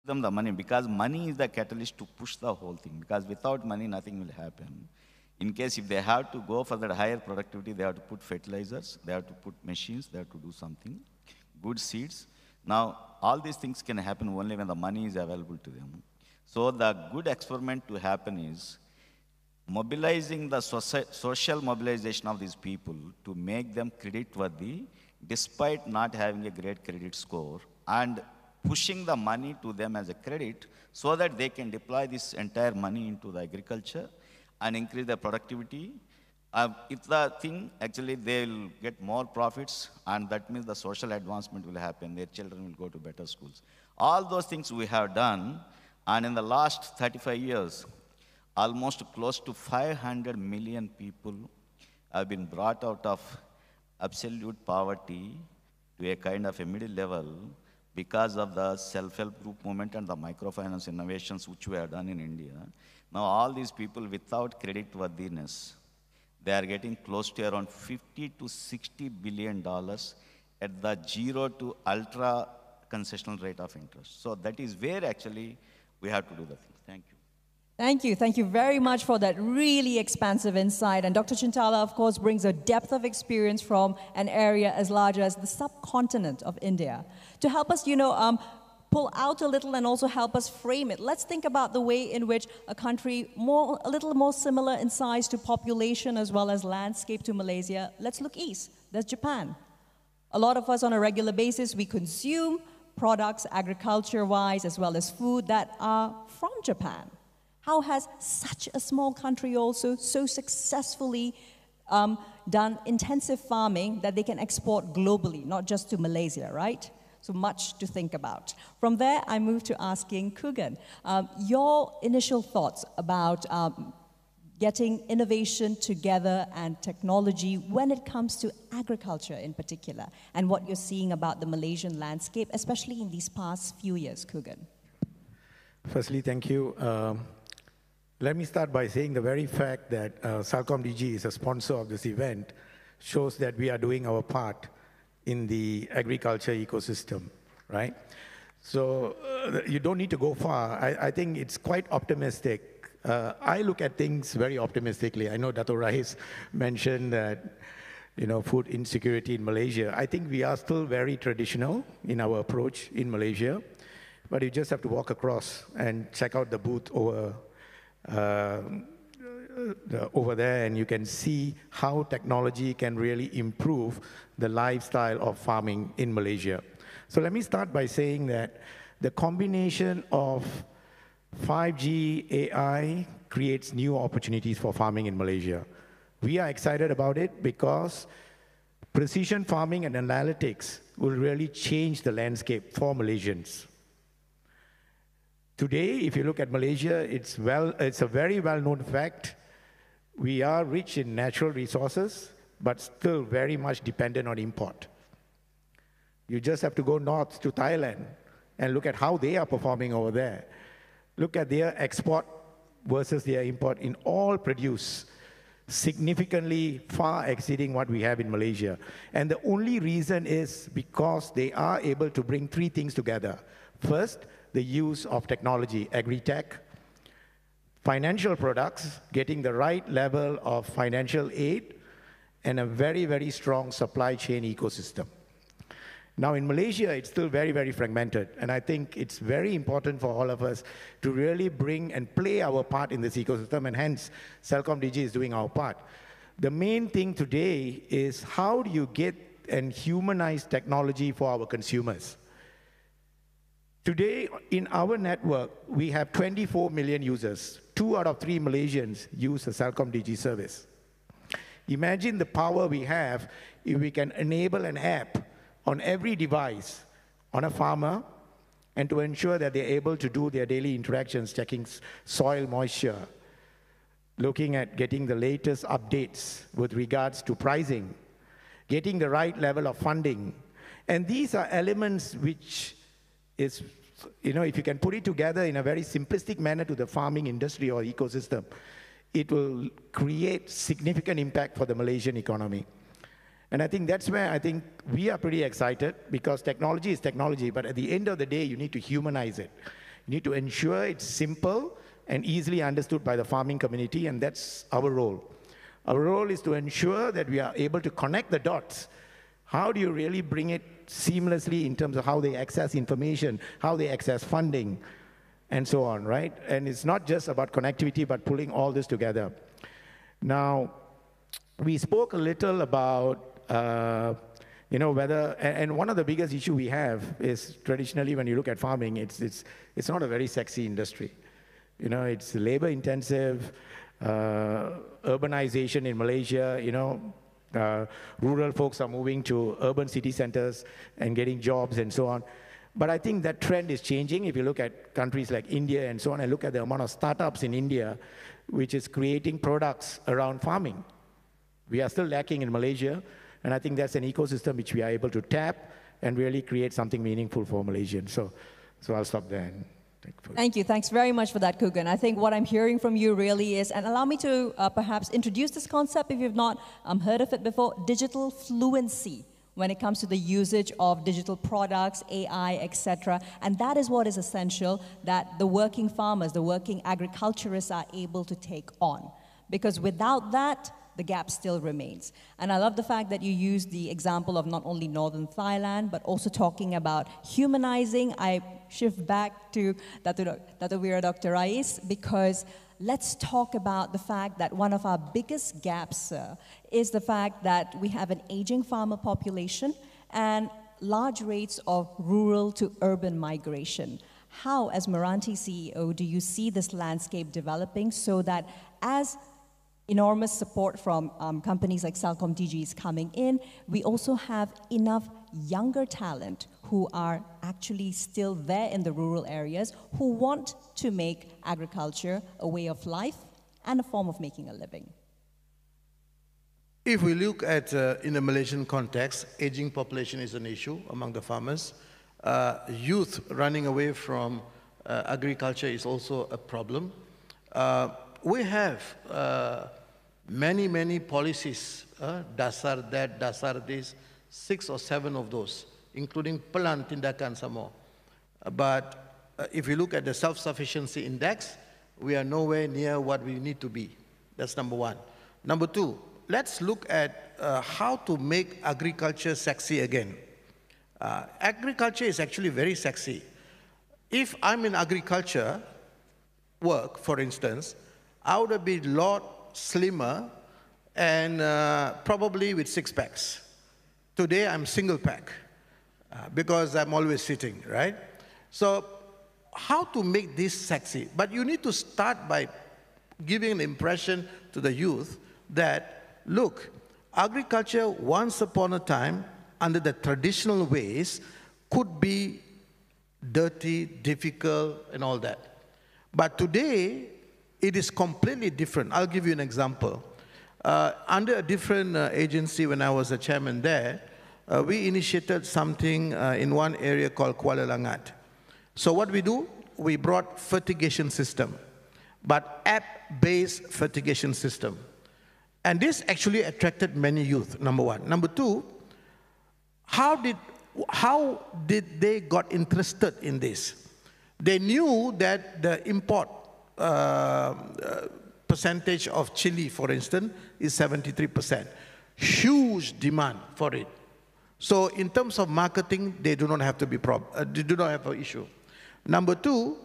them the money because money is the catalyst to push the whole thing. Because without money, nothing will happen. In case if they have to go for that higher productivity, they have to put fertilizers, they have to put machines, they have to do something, good seeds. Now, all these things can happen only when the money is available to them. So the good experiment to happen is mobilizing the social mobilization of these people to make them credit worthy despite not having a great credit score and pushing the money to them as a credit so that they can deploy this entire money into the agriculture and increase their productivity. If the thing, actually, they will get more profits, and that means the social advancement will happen. Their children will go to better schools. All those things we have done, and in the last 35 years, almost close to 500 million people have been brought out of absolute poverty to a kind of a middle level because of the self-help group movement and the microfinance innovations which we have done in India. Now all these people without credit worthiness, they are getting close to around 50 to 60 billion dollars at the 0 to ultra concessional rate of interest. So that is where actually we have to do the thing. Thank you. Thank you. Thank you very much for that really expansive insight. And Dr. Chintala, of course, brings a depth of experience from an area as large as the subcontinent of India to help us, pull out a little and also help us frame it. Let's think about the way in which a country a little more similar in size to population as well as landscape to Malaysia. Let's look east. There's Japan. A lot of us on a regular basis, we consume products agriculture-wise as well as food that are from Japan. How has such a small country also so successfully done intensive farming that they can export globally, not just to Malaysia, right? So much to think about. From there, I move to asking Kugan, your initial thoughts about getting innovation together and technology when it comes to agriculture in particular, and what you're seeing about the Malaysian landscape, especially in these past few years, Kugan. Firstly, thank you. Let me start by saying the very fact that Celcom DG is a sponsor of this event shows that we are doing our part in the agriculture ecosystem, right? So you don't need to go far. I think it's quite optimistic. I look at things very optimistically. I know Dato' Rais mentioned that, food insecurity in Malaysia. I think we are still very traditional in our approach in Malaysia, but you just have to walk across and check out the booth over there, and you can see how technology can really improve the lifestyle of farming in Malaysia. So let me start by saying that the combination of 5G, AI creates new opportunities for farming in Malaysia. We are excited about it because precision farming and analytics will really change the landscape for Malaysians. Today, if you look at Malaysia, it's a very well-known fact. We are rich in natural resources, but still very much dependent on import. You just have to go north to Thailand and look at how they are performing over there. Look at their export versus their import in all produce, significantly far exceeding what we have in Malaysia. And the only reason is because they are able to bring three things together. First, the use of technology, agri-tech, financial products, getting the right level of financial aid, and a very, very strong supply chain ecosystem. Now in Malaysia, it's still very, very fragmented, and I think it's very important for all of us to really bring and play our part in this ecosystem, and hence Celcom DG is doing our part. The main thing today is how do you get and humanize technology for our consumers? Today, in our network, we have 24 million users. 2 out of 3 Malaysians use the Celcom DG service. Imagine the power we have if we can enable an app on every device on a farmer and to ensure that they're able to do their daily interactions, checking soil moisture, looking at getting the latest updates with regards to pricing, getting the right level of funding. And these are elements which is, if you can put it together in a very simplistic manner to the farming industry or ecosystem, it will create significant impact for the Malaysian economy. And I think that's where I think we are pretty excited, because technology is technology, but at the end of the day, you need to humanize it. You need to ensure it's simple and easily understood by the farming community, and that's our role. Our role is to ensure that we are able to connect the dots. How do you really bring it seamlessly in terms of how they access information, how they access funding, and so on, right? And it's not just about connectivity, but pulling all this together. Now, we spoke a little about, whether, and one of the biggest issues we have is traditionally when you look at farming, it's not a very sexy industry. It's labor intensive, urbanization in Malaysia, rural folks are moving to urban city centers and getting jobs and so on. But I think that trend is changing. If you look at countries like India and so on, and look at the amount of startups in India, which is creating products around farming. We are still lacking in Malaysia, and I think that's an ecosystem which we are able to tap and really create something meaningful for Malaysians. So I'll stop there. And thank you. Thanks very much for that, Kugan. I think what I'm hearing from you really is, and allow me to perhaps introduce this concept if you've not heard of it before, digital fluency when it comes to the usage of digital products, AI, etc. And that is what is essential that the working farmers, the working agriculturists are able to take on. Because without that, the gap still remains. And I love the fact that you use the example of not only northern Thailand, but also talking about humanizing. I shift back to Dr. Dr. Rais, because let's talk about the fact that one of our biggest gaps is the fact that we have an aging farmer population and large rates of rural to urban migration. How, as Meranti CEO, do you see this landscape developing so that as enormous support from companies like Celcom DG is coming in, we also have enough younger talent who are actually still there in the rural areas who want to make agriculture a way of life and a form of making a living? If we look at, in the Malaysian context, aging population is an issue among the farmers. Youth running away from agriculture is also a problem. We have many policies, dasar that, dasar this, 6 or 7 of those, including pelan tindakan some more. But if you look at the self-sufficiency index, we are nowhere near what we need to be. That's number one. Number two, let's look at how to make agriculture sexy again. Agriculture is actually very sexy. If I'm in agriculture work, for instance, I would be a lot slimmer and probably with 6 packs. Today, I'm single pack because I'm always sitting, right? So how to make this sexy? But you need to start by giving an impression to the youth that, look, agriculture once upon a time, under the traditional ways, could be dirty, difficult, and all that. But today, it is completely different. I'll give you an example. Under a different agency, when I was a chairman there, we initiated something in one area called Kuala Langat. So what we do, we brought fertigation system, but app-based fertigation system. And this actually attracted many youth, number one. Number two, how did they got interested in this? They knew that the import percentage of chili, for instance, is 73%. Huge demand for it. So in terms of marketing, they do not have to be they do not have an issue. Number two,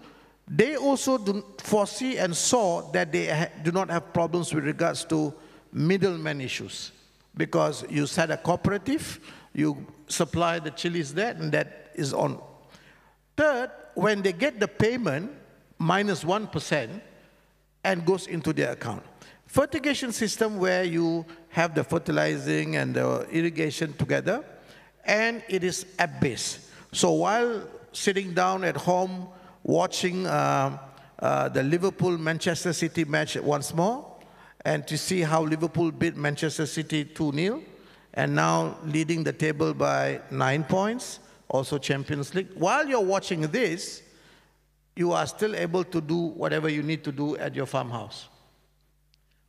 they also foresee and saw that they do not have problems with regards to middleman issues, because you set a cooperative, you supply the chilies there, and that is on. Third, when they get the payment, minus 1%, and goes into their account. Fertigation system where you have the fertilizing and the irrigation together, and it is app-based. So while sitting down at home watching the Liverpool-Manchester City match once more, and to see how Liverpool beat Manchester City 2-0, and now leading the table by 9 points, also Champions League. While you're watching this, you are still able to do whatever you need to do at your farmhouse.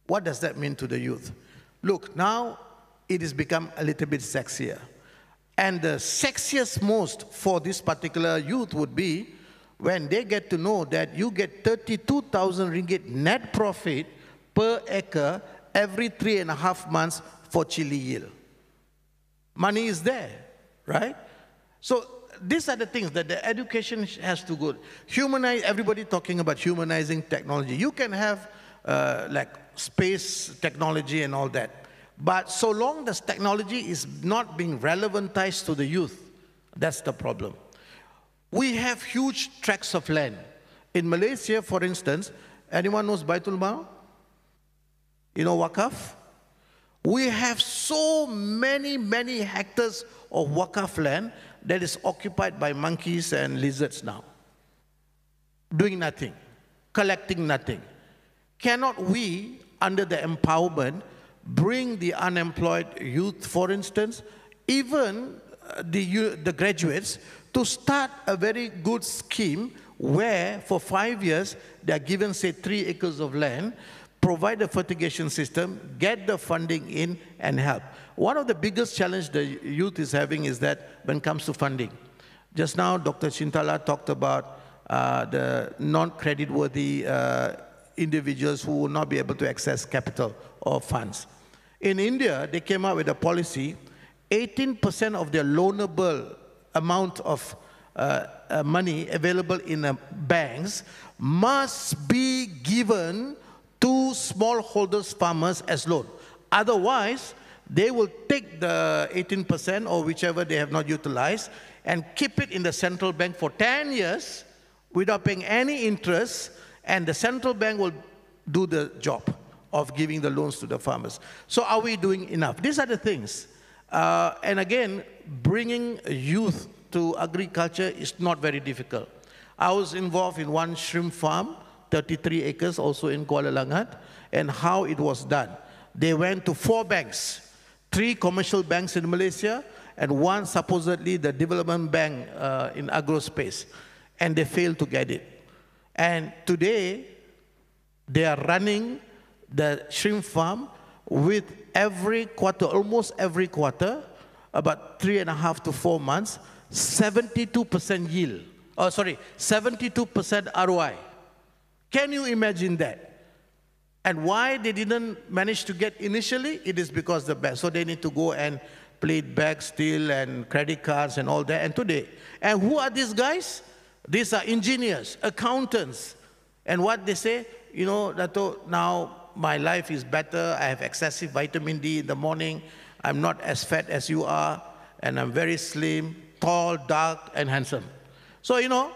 What does that mean to the youth? Look, now it has become a little bit sexier. And the sexiest most for this particular youth would be when they get to know that you get 32,000 ringgit net profit per acre every 3.5 months for chili yield. Money is there, right? So these are the things that the education has to go. Humanize, everybody talking about humanizing technology. You can have like space technology and all that. But so long as technology is not being relevantized to the youth, that's the problem. We have huge tracts of land. In Malaysia, for instance, anyone knows Baitul Mal? You know Wakaf? We have so many hectares of Wakaf land that is occupied by monkeys and lizards now. Doing nothing, collecting nothing. Cannot we, under the empowerment, bring the unemployed youth, for instance, even the graduates, to start a very good scheme where for 5 years they are given, say, 3 acres of land, provide a fertigation system, get the funding in and help. One of the biggest challenges the youth is having is that when it comes to funding. Just now, Dr. Chintala talked about the non-credit-worthy individuals who will not be able to access capital or funds. In India, they came out with a policy, 18% of their loanable amount of money available in banks must be given to smallholders farmers as loan. Otherwise, they will take the 18% or whichever they have not utilized and keep it in the central bank for 10 years without paying any interest, and the central bank will do the job of giving the loans to the farmers. So are we doing enough? These are the things. And again, bringing youth to agriculture is not very difficult. I was involved in one shrimp farm, 33 acres, also in Kuala Langat, and how it was done. They went to 4 banks, 3 commercial banks in Malaysia, and 1 supposedly the development bank in agro space, and they failed to get it. And today, they are running the shrimp farm with every quarter, almost every quarter, about 3.5 to 4 months, 72% yield. Oh, sorry, 72% ROI. Can you imagine that? And why they didn't manage to get initially? It is because the bank. So they need to go and play back still and credit cards and all that. And today, and who are these guys? These are engineers, accountants. And what they say, you know, Dato, now my life is better. I have excessive vitamin D in the morning. I'm not as fat as you are. And I'm very slim, tall, dark, and handsome. So, you know,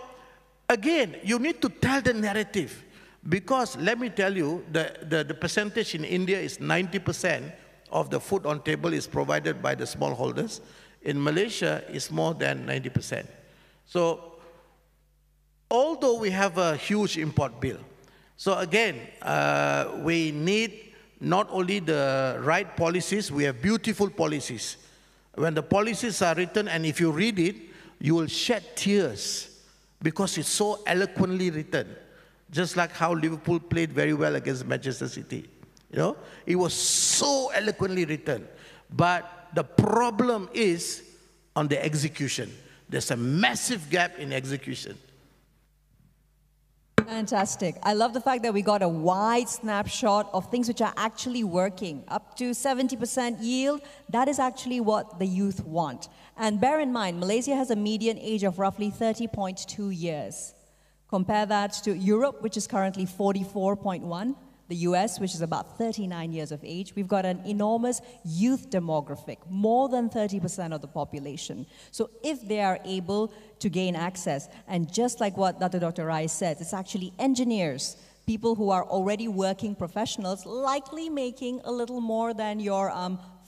again, you need to tell the narrative. Because let me tell you, the percentage in India is 90% of the food on table is provided by the smallholders. In Malaysia, it's more than 90%. So, although we have a huge import bill, so again, we need not only the right policies, we have beautiful policies. When the policies are written, and if you read it, you will shed tears because it's so eloquently written. Just like how Liverpool played very well against Manchester City. You know, it was so eloquently written. But the problem is on the execution. There's a massive gap in execution. Fantastic. I love the fact that we got a wide snapshot of things which are actually working. Up to 70% yield, that is actually what the youth want. And bear in mind, Malaysia has a median age of roughly 30.2 years. Compare that to Europe, which is currently 44.1, the US, which is about 39 years of age. We've got an enormous youth demographic, more than 30% of the population. So if they are able to gain access, and just like what Dr. Rai said, it's actually engineers, people who are already working professionals, likely making a little more than your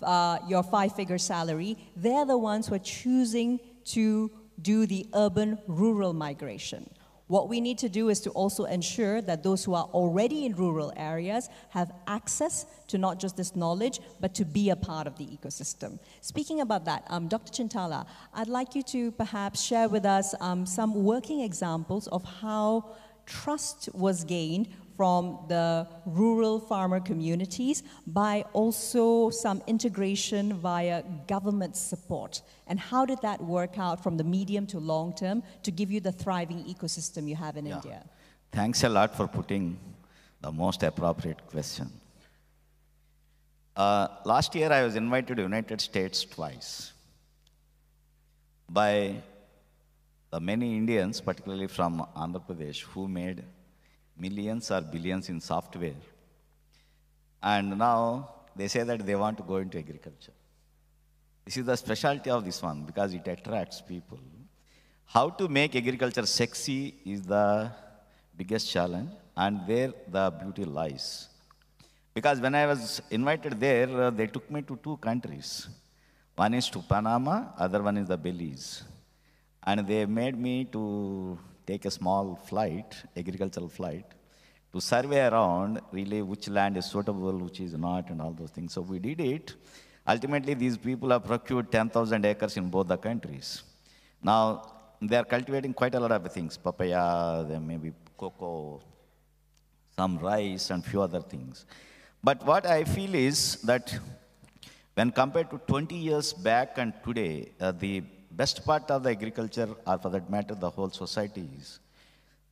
5-figure salary. They're the ones who are choosing to do the urban-rural migration. What we need to do is to also ensure that those who are already in rural areas have access to not just this knowledge, but to be a part of the ecosystem. Speaking about that, Dr. Chintala, I'd like you to perhaps share with us some working examples of how trust was gained from the rural farmer communities by also some integration via government support? And how did that work out from the medium to long term to give you the thriving ecosystem you have in India? Thanks a lot for putting the most appropriate question. Last year, I was invited to the United States twice by the many Indians, particularly from Andhra Pradesh, who made millions or billions in software. And now they say that they want to go into agriculture. This is the specialty of this one because it attracts people. How to make agriculture sexy is the biggest challenge, and there the beauty lies. Because when I was invited there, they took me to two countries. One is to Panama, other one is the Belize. And they made me to take a small flight, agricultural flight, to survey around really which land is suitable, which is not, and all those things. So we did it. Ultimately, these people have procured 10,000 acres in both the countries. Now, they are cultivating quite a lot of things, papaya, there may be cocoa, some rice, and few other things. But what I feel is that when compared to 20 years back and today, the best part of the agriculture, or for that matter, the whole society is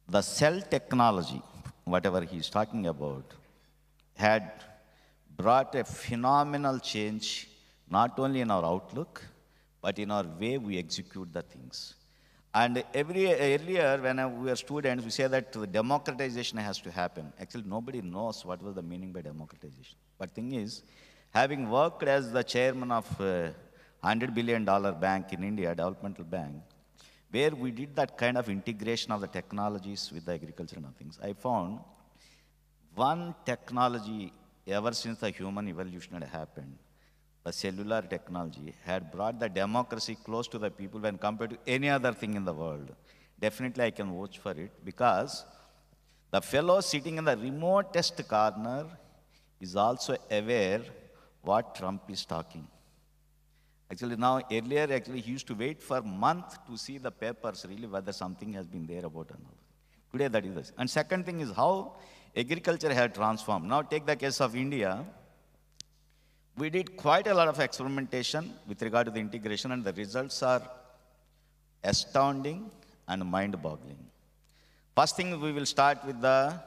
the cell technology, whatever he's talking about, had brought a phenomenal change, not only in our outlook, but in our way we execute the things. And earlier, when we were students, we say that the democratization has to happen. Actually, nobody knows what was the meaning by democratization. But thing is, having worked as the chairman of $100 billion bank in India, developmental bank, where we did that kind of integration of the technologies with the agriculture and things, I found one technology ever since the human evolution had happened, the cellular technology had brought the democracy close to the people when compared to any other thing in the world. Definitely I can vouch for it because the fellow sitting in the remotest corner is also aware what Trump is talking. Actually now, earlier actually he used to wait for a month to see the papers really whether something has been there about another. Today that is this. And second thing is how agriculture had transformed. Now take the case of India. We did quite a lot of experimentation with regard to the integration, and the results are astounding and mind-boggling. First thing, we will start with the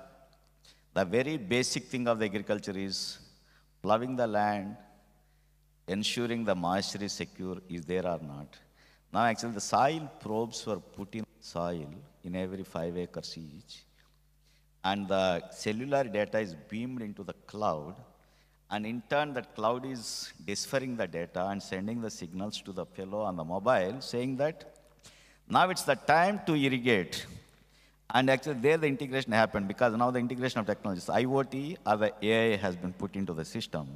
very basic thing of the agriculture is plowing the land, ensuring the moisture is secure, is there or not. Now actually the soil probes were put in soil in every 5 acres each, and the cellular data is beamed into the cloud, and in turn that cloud is deciphering the data and sending the signals to the fellow on the mobile saying that now it's the time to irrigate. And actually there the integration happened because now the integration of technologies, IoT or the AI has been put into the system.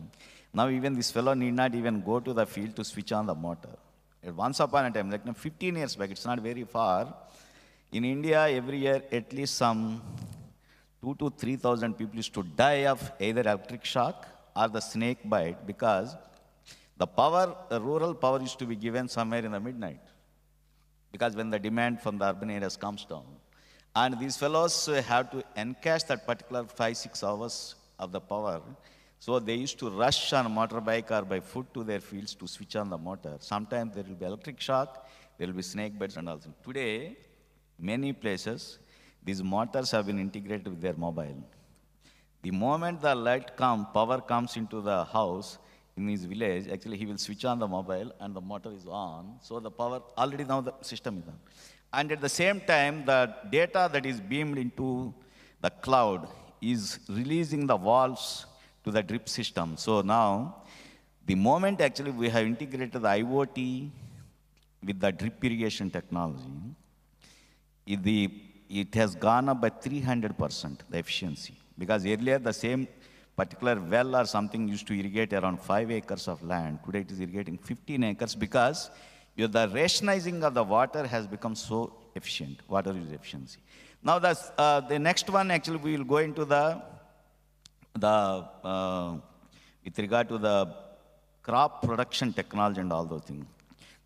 Now even this fellow need not even go to the field to switch on the motor. Once upon a time, like 15 years back, it's not very far, in India every year at least some 2,000 to 3,000 people used to die of either electric shock or the snake bite because the power, the rural power used to be given somewhere in the midnight because when the demand from the urban areas comes down. And these fellows have to encash that particular 5-6 hours of the power. So they used to rush on a motorbike or by foot to their fields to switch on the motor. Sometimes there will be electric shock, there will be snake bites and all. Today, many places, these motors have been integrated with their mobile. The moment the light power comes into the house in his village, actually he will switch on the mobile and the motor is on. So the power, already now the system is on. And at the same time, the data that is beamed into the cloud is releasing the valves to the drip system. So now, the moment actually we have integrated the IoT with the drip irrigation technology, it has gone up by 300%, the efficiency. Because earlier the same particular well or something used to irrigate around 5 acres of land. Today it is irrigating 15 acres because the rationalizing of the water has become so efficient, water use efficiency. Now the next one actually we will go into with regard to the crop production technology and all those things.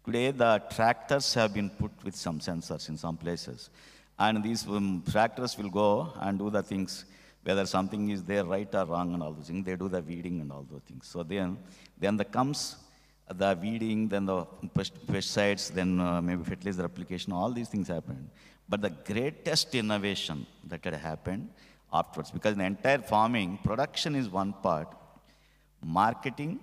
Today the tractors have been put with some sensors in some places. And these tractors will go and do the things whether something is there right or wrong and all those things. They do the weeding and all those things. So then there comes the weeding, then the pesticides, then maybe fertilizer application, all these things happen. But the greatest innovation that had happened afterwards, because in the entire farming, production is one part, marketing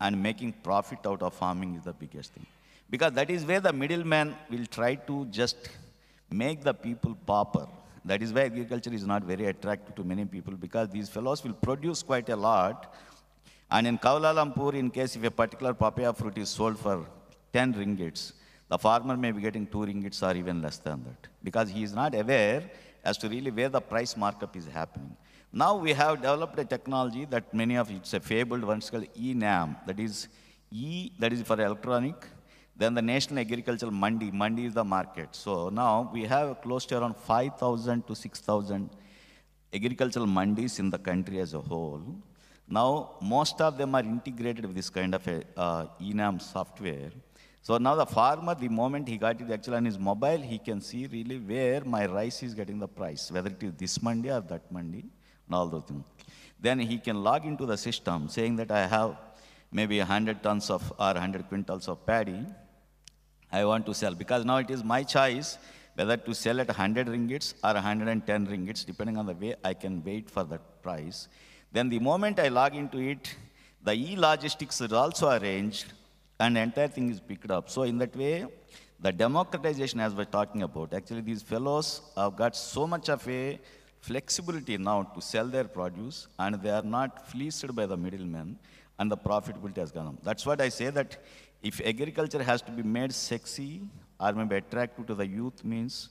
and making profit out of farming is the biggest thing. Because that is where the middleman will try to just make the people pauper. That is why agriculture is not very attractive to many people, because these fellows will produce quite a lot. And in Kuala Lumpur, in case if a particular papaya fruit is sold for 10 ringgits, the farmer may be getting 2 ringgits or even less than that, because he is not aware as to really where the price markup is happening. Now we have developed a technology that many of it's a fabled one, it's called E-NAM, that is for electronic. Then the National Agricultural Mandi is the market. So now we have close to around 5,000 to 6,000 agricultural mandis in the country as a whole. Now most of them are integrated with this kind of a E-NAM software. So now the farmer, the moment he got it actually on his mobile, he can see really where my rice is getting the price, whether it is this mandi or that mandi, and all those things. Then he can log into the system saying that I have maybe 100 tons of or 100 quintals of paddy I want to sell, because now it is my choice whether to sell at 100 ringgits or 110 ringgits, depending on the way I can wait for that price. Then the moment I log into it, the e-logistics is also arranged, and the entire thing is picked up. So in that way, the democratization as we're talking about, actually these fellows have got so much of a flexibility now to sell their produce, and they are not fleeced by the middlemen, and the profitability has gone up. That's what I say, that if agriculture has to be made sexy or maybe attractive to the youth, means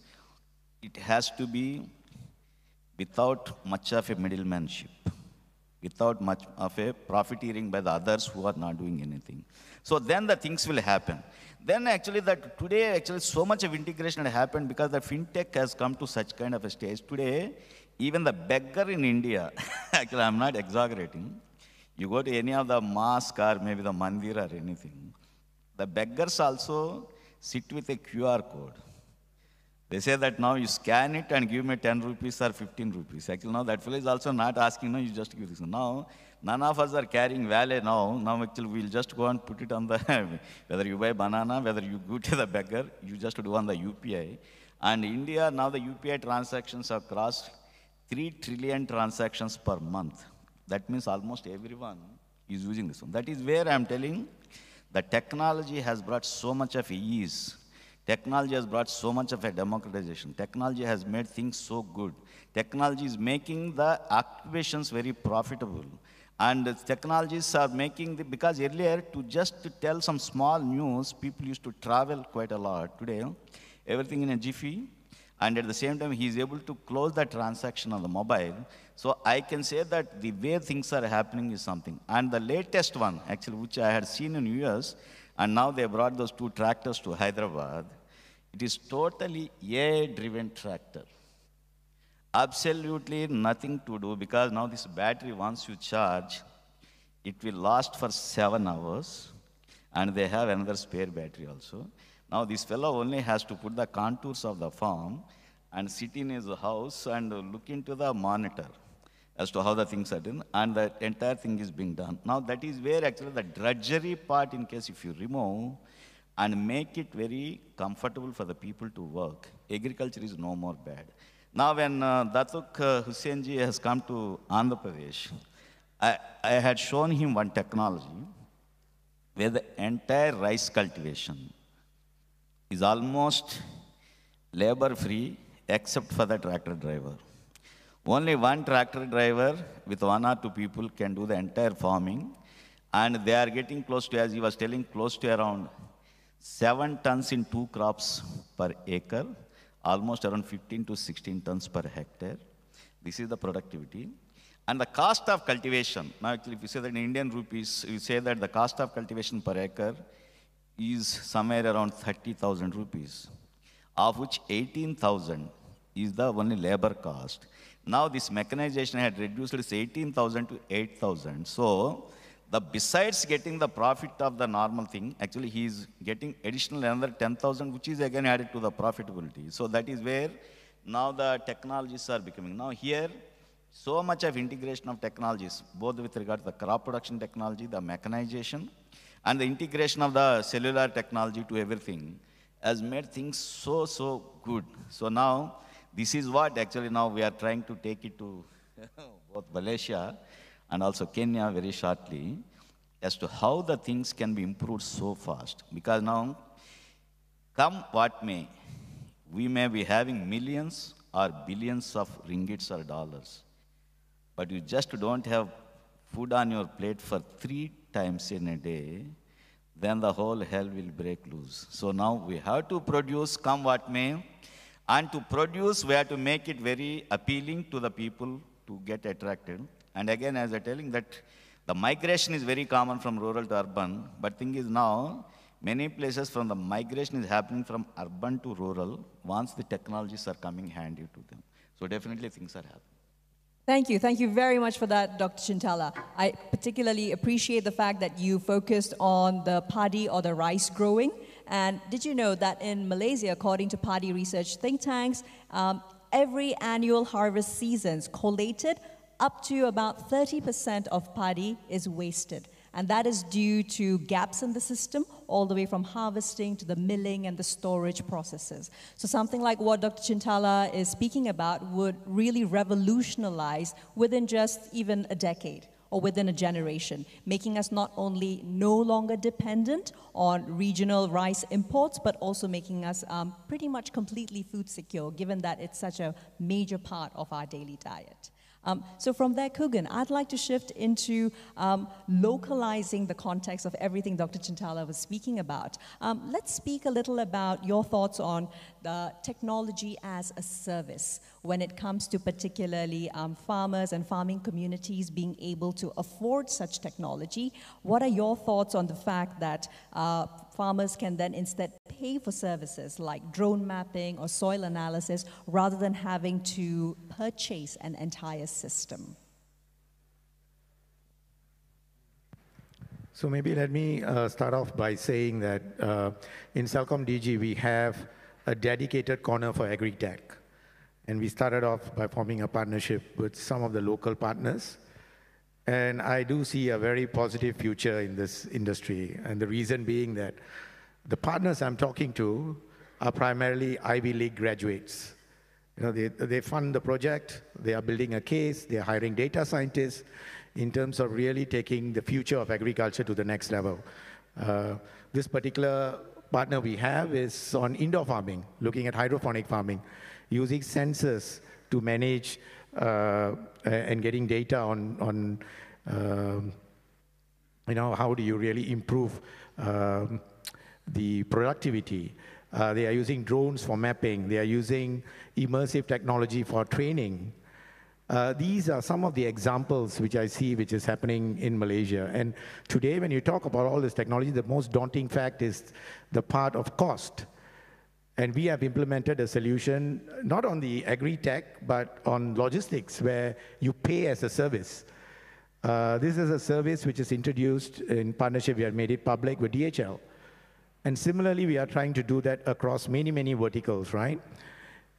it has to be without much of a middlemanship, without much of a profiteering by the others who are not doing anything. So then the things will happen. Then actually that today actually so much of integration had happened because the fintech has come to such kind of a stage. Today, even the beggar in India, actually I'm not exaggerating, you go to any of the mosque or maybe the mandir or anything, the beggars also sit with a QR code. They say that now you scan it and give me 10 rupees or 15 rupees. Actually now that fellow is also not asking, no, you just give this. Now, none of us are carrying valet now. Now actually we'll just go and put it on the, whether you buy banana, whether you go to the beggar, you just do on the UPI. And India, now the UPI transactions have crossed 3 trillion transactions per month. That means almost everyone is using this one. That is where I'm telling the technology has brought so much of ease. Technology has brought so much of a democratization. Technology has made things so good. Technology is making the activations very profitable. And the technologies are making, because earlier to just to tell some small news, people used to travel quite a lot. Today, everything in a jiffy, and at the same time, he is able to close the transaction on the mobile. So I can say that the way things are happening is something. And the latest one, actually, which I had seen in US, and now they brought those 2 tractors to Hyderabad. It is totally AI-driven tractor. Absolutely nothing to do, because now this battery, once you charge, it will last for 7 hours, and they have another spare battery also. Now this fellow only has to put the contours of the farm and sit in his house and look into the monitor as to how the things are done, and the entire thing is being done. Now that is where actually the drudgery part, in case if you remove and make it very comfortable for the people to work, agriculture is no more bad. Now when Datuk Hussain ji has come to Andhra Pradesh, I had shown him one technology where the entire rice cultivation is almost labor-free except for the tractor driver. Only one tractor driver with 1 or 2 people can do the entire farming, and they are getting close to, as he was telling, close to around 7 tons in 2 crops per acre, almost around 15 to 16 tons per hectare. This is the productivity. And the cost of cultivation, now actually if you say that in Indian rupees, you say that the cost of cultivation per acre is somewhere around 30,000 rupees, of which 18,000 is the only labor cost. Now this mechanization had reduced this 18,000 to 8,000. So besides getting the profit of the normal thing, actually he is getting additional another 10,000, which is again added to the profitability. So that is where now the technologies are becoming. Now here, so much of integration of technologies, both with regard to the crop production technology, the mechanization, and the integration of the cellular technology to everything, has made things so good. So now, this is what actually now we are trying to take it to both Malaysia and also Kenya very shortly, as to how the things can be improved so fast. Because now, come what may, we may be having millions or billions of ringgits or dollars, but you just don't have food on your plate for 3 times in a day, then the whole hell will break loose. So now we have to produce come what may, and to produce we have to make it very appealing to the people to get attracted. And again, as I'm telling that the migration is very common from rural to urban, but thing is now, many places from the migration is happening from urban to rural once the technologies are coming handy to them. So definitely things are happening. Thank you. Thank you very much for that, Dr. Chintala. I particularly appreciate the fact that you focused on the paddy or the rice growing. And did you know that in Malaysia, according to paddy research think tanks, every annual harvest seasons collated up to about 30% of paddy is wasted. And that is due to gaps in the system, all the way from harvesting to the milling and the storage processes. So something like what Dr. Chintala is speaking about would really revolutionize within just even a decade or within a generation, making us not only no longer dependent on regional rice imports, but also making us pretty much completely food secure, given that it's such a major part of our daily diet. So from there, Kugan, I'd like to shift into localizing the context of everything Dr. Chintala was speaking about. Let's speak a little about your thoughts on the technology as a service when it comes to particularly farmers and farming communities being able to afford such technology. What are your thoughts on the fact that farmers can then instead pay for services like drone mapping or soil analysis rather than having to purchase an entire system? So maybe let me start off by saying that in Celcom DG we have a dedicated corner for agri-tech. And we started off by forming a partnership with some of the local partners. And I do see a very positive future in this industry. And the reason being that the partners I'm talking to are primarily Ivy League graduates. You know, they fund the project, they are building a case, they're hiring data scientists in terms of really taking the future of agriculture to the next level. This particular partner we have is on indoor farming, looking at hydroponic farming, using sensors to manage and getting data on you know, how do you really improve the productivity. They are using drones for mapping. They are using immersive technology for training. These are some of the examples which I see which is happening in Malaysia. And today, when you talk about all this technology, the most daunting fact is the part of cost. And we have implemented a solution, not on the agri-tech, but on logistics, where you pay as a service. This is a service which is introduced in partnership. We have made it public with DHL. And similarly, we are trying to do that across many, many verticals, right?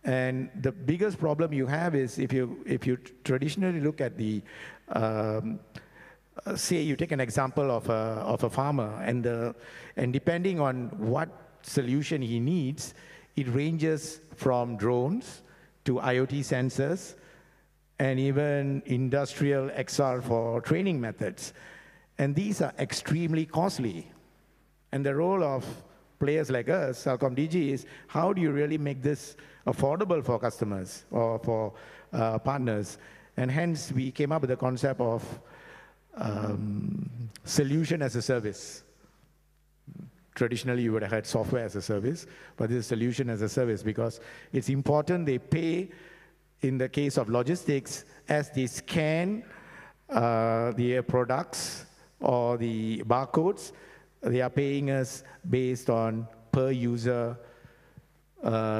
And the biggest problem you have is if you traditionally look at the, say you take an example of a farmer, and depending on what solution he needs, it ranges from drones to IoT sensors and even industrial XR for training methods. And these are extremely costly. And the role of players like us, Celcom DG, is how do you really make this affordable for customers or for partners? And hence, we came up with the concept of solution as a service. Traditionally, you would have had software as a service, but this is solution as a service because it's important they pay, in the case of logistics, as they scan the products or the barcodes, they are paying us based on per user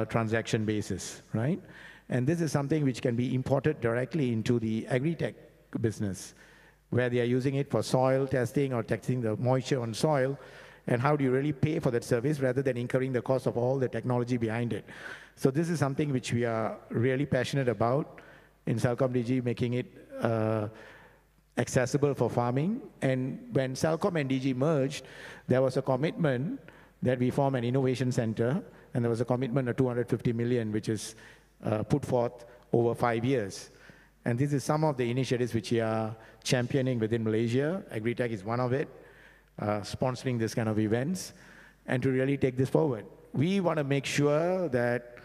transaction basis, right? And this is something which can be imported directly into the agri-tech business, where they are using it for soil testing or testing the moisture on soil. And how do you really pay for that service rather than incurring the cost of all the technology behind it? So this is something which we are really passionate about. in Celcom DG, making it accessible for farming. And when Celcom and DG merged, there was a commitment that we form an innovation center, and there was a commitment of 250 million, which is put forth over 5 years. And this is some of the initiatives which we are championing within Malaysia. Agritech is one of it, sponsoring this kind of events, and to really take this forward. We want to make sure that,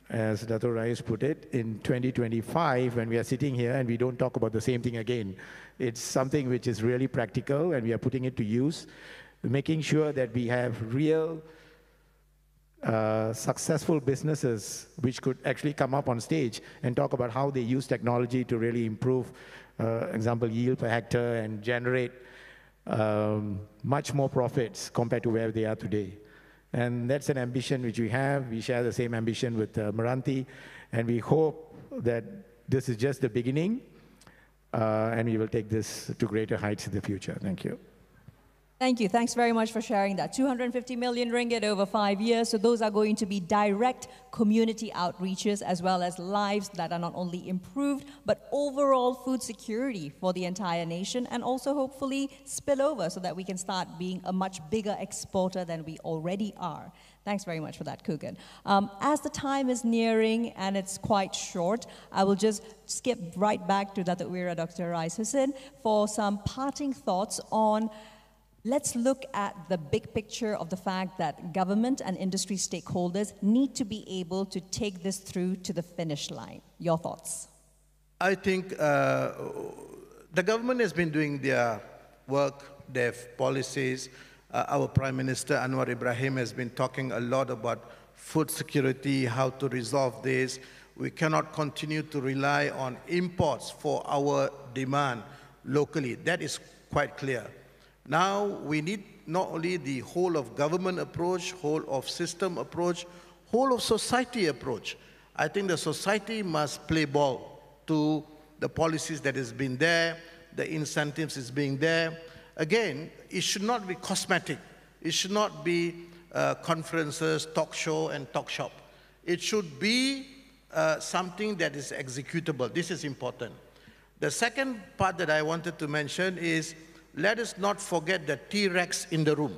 as Dato' Rais put it, in 2025, when we are sitting here and we don't talk about the same thing again, it's something which is really practical and we are putting it to use, making sure that we have real successful businesses which could actually come up on stage and talk about how they use technology to really improve, example, yield per hectare and generate much more profits compared to where they are today. And that's an ambition which we have. We share the same ambition with Meranti, and we hope that this is just the beginning, and we will take this to greater heights in the future. Thank you. Thank you. Thanks very much for sharing that. 250 million ringgit over 5 years. So those are going to be direct community outreaches as well as lives that are not only improved, but overall food security for the entire nation, and also hopefully spill over so that we can start being a much bigger exporter than we already are. Thanks very much for that, Kugan. As the time is nearing and it's quite short, I will just skip right back to Dr. Rais Hussain for some parting thoughts on. Let's look at the big picture of the fact that government and industry stakeholders need to be able to take this through to the finish line. Your thoughts? I think the government has been doing their work, their policies. Our Prime Minister Anwar Ibrahim has been talking a lot about food security, how to resolve this. We cannot continue to rely on imports for our demand locally. That is quite clear. Now we need not only the whole of government approach, whole of system approach, whole of society approach. I think the society must play ball to the policies that has been there, the incentives is being there. Again, it should not be cosmetic. It should not be conferences, talk show, and talk shop. It should be something that is executable. This is important. The second part that I wanted to mention is, let us not forget the T-Rex in the room,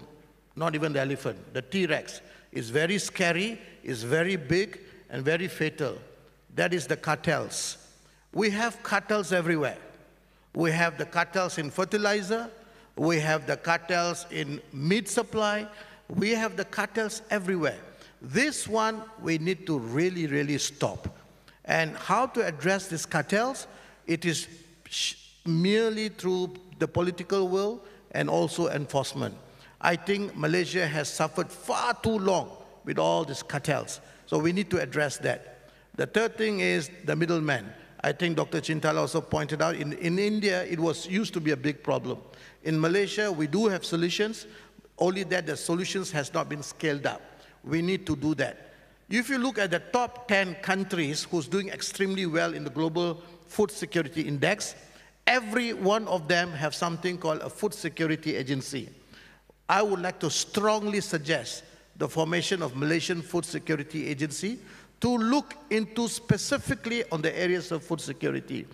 not even the elephant. The T-Rex is very scary, is very big, and very fatal. That is the cartels. We have cartels everywhere. We have the cartels in fertilizer. We have the cartels in meat supply. We have the cartels everywhere. This one we need to really, really stop. And how to address these cartels? It is merely through the political will and also enforcement. I think Malaysia has suffered far too long with all these cartels. So we need to address that. The third thing is the middleman. I think Dr. Chintala also pointed out, in India, it used to be a big problem. In Malaysia, we do have solutions, only that the solutions has not been scaled up. We need to do that. If you look at the top 10 countries who's doing extremely well in the Global Food Security Index, every one of them have something called a food security agency. I would like to strongly suggest the formation of Malaysian Food Security Agency to look into specifically on the areas of food security.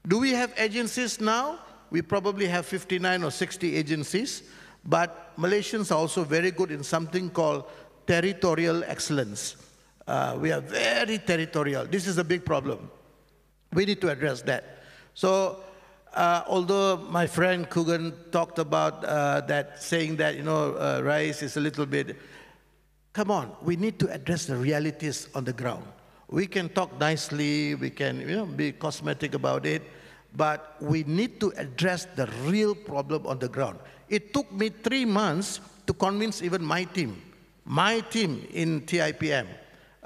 Do we have agencies now? We probably have 59 or 60 agencies, but Malaysians are also very good in something called territorial excellence. We are very territorial. This is a big problem. We need to address that. So, although my friend Kugan talked about that, saying that, rice is a little bit, come on, we need to address the realities on the ground. We can talk nicely, we can be cosmetic about it, but we need to address the real problem on the ground. It took me 3 months to convince even my team in TIPM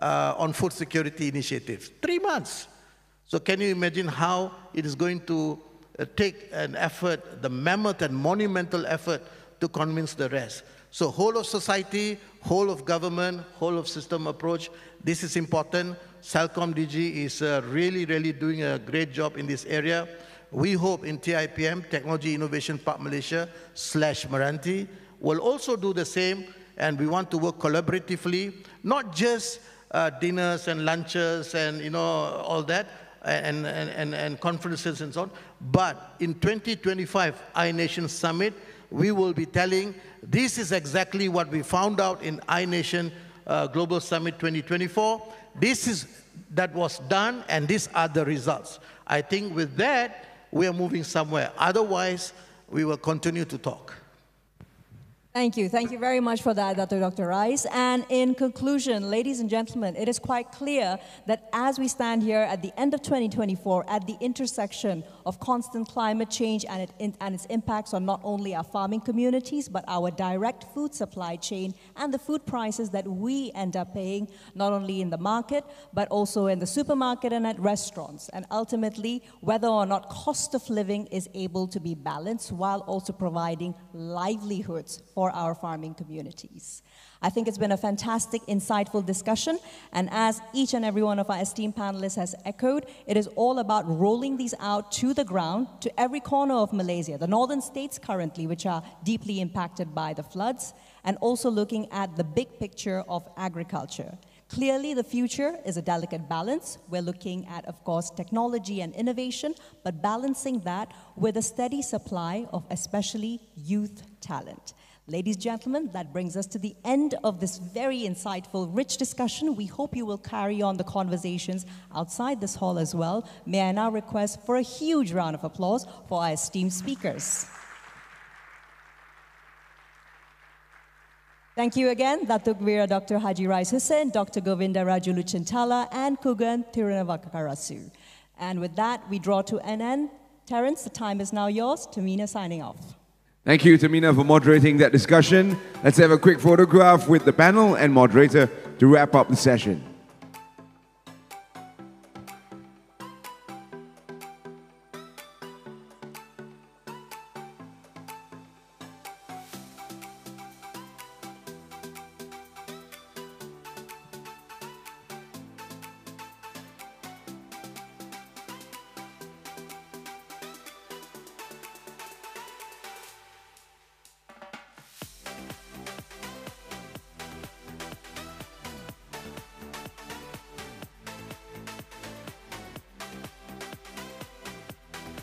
on food security initiatives. 3 months. So can you imagine how it is going to take an effort, the mammoth and monumental effort to convince the rest. So whole of society, whole of government, whole of system approach, this is important. Celcom DG is really, really doing a great job in this area. We hope in TIPM, Technology Innovation Park Malaysia /Meranti, will also do the same, and we want to work collaboratively, not just dinners and lunches and, you know, all that, and conferences and so on. But in 2025 iNation Summit, we will be telling, this is exactly what we found out in iNation Global Summit 2024. That was done, and these are the results. I think with that, we are moving somewhere. Otherwise, we will continue to talk. Thank you. Thank you very much for that, Dr. Rice. And in conclusion, ladies and gentlemen, it is quite clear that as we stand here at the end of 2024, at the intersection of constant climate change and its impacts on not only our farming communities, but our direct food supply chain and the food prices that we end up paying, not only in the market, but also in the supermarket and at restaurants. And ultimately, whether or not cost of living is able to be balanced while also providing livelihoods for our farming communities. I think it's been a fantastic, insightful discussion, and as each and every one of our esteemed panelists has echoed, it is all about rolling these out to the ground, to every corner of Malaysia, the northern states currently, which are deeply impacted by the floods, and also looking at the big picture of agriculture. Clearly, the future is a delicate balance. We're looking at, of course, technology and innovation, but balancing that with a steady supply of especially youth talent. Ladies and gentlemen, that brings us to the end of this very insightful, rich discussion. We hope you will carry on the conversations outside this hall as well. May I now request for a huge round of applause for our esteemed speakers. Thank you again, Datuk Wira Dr. Haji Rais Hussain, Dr. Govinda Rajulu Chintala, and Kugan Tirunavakarasu. And with that, we draw to an end. Terence, the time is now yours. Tamina signing off. Thank you, Tamina, for moderating that discussion. Let's have a quick photograph with the panel and moderator to wrap up the session.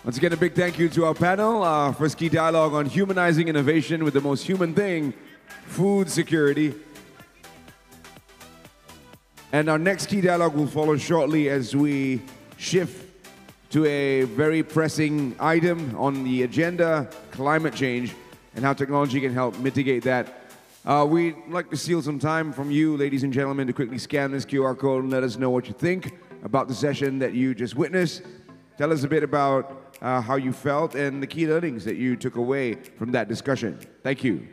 Once again, a big thank you to our panel. Our first key dialogue on humanizing innovation with the most human thing, food security. And our next key dialogue will follow shortly as we shift to a very pressing item on the agenda, climate change, and how technology can help mitigate that. We'd like to steal some time from you, ladies and gentlemen, to quickly scan this QR code and let us know what you think about the session that you just witnessed. Tell us a bit about how you felt and the key learnings that you took away from that discussion. Thank you.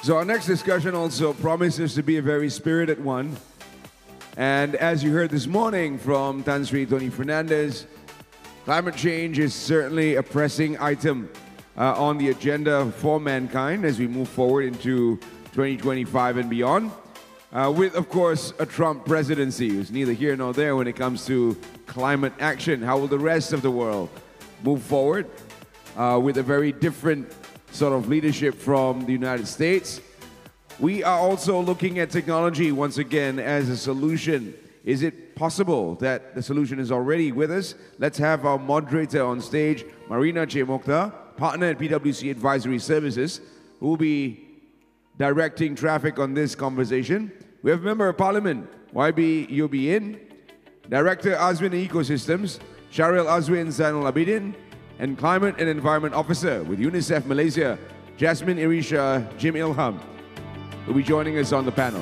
So our next discussion also promises to be a very spirited one. And as you heard this morning from Tan Sri Tony Fernandez, climate change is certainly a pressing item on the agenda for mankind as we move forward into 2025 and beyond. With, of course, a Trump presidency who's neither here nor there when it comes to climate action. How will the rest of the world move forward with a very different sort of leadership from the United States? We are also looking at technology once again as a solution. Is it possible that the solution is already with us? Let's have our moderator on stage, Marina Che Mokhtar, partner at PwC Advisory Services, who will be directing traffic on this conversation. We have Member of Parliament, Puan Yeo Bee Yin, Director Azwin Ecosystems, Shahril Zainul Abidin, and Climate and Environment Officer with UNICEF Malaysia, Jasmin, Irisha, Ilham, will be joining us on the panel.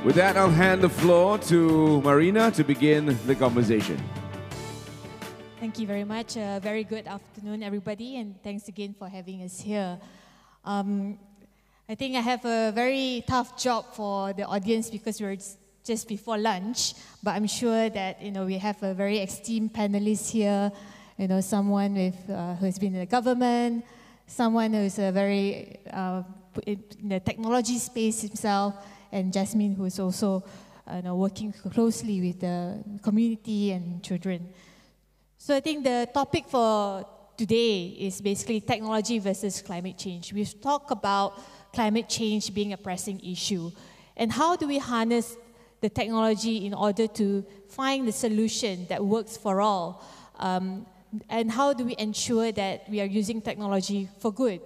With that, I'll hand the floor to Marina to begin the conversation. Thank Thank you very much. Very good afternoon, everybody, and thanks again for having us here. I think I have a very tough job for the audience because we're just before lunch, but I'm sure that we have a very esteemed panelist here. Someone who has been in the government, someone who is a very in the technology space himself, and Jasmin, who is also working closely with the community and children. So I think the topic for today is basically technology versus climate change. We've talked about climate change being a pressing issue, and how do we harness the technology in order to find the solution that works for all, and how do we ensure that we are using technology for good.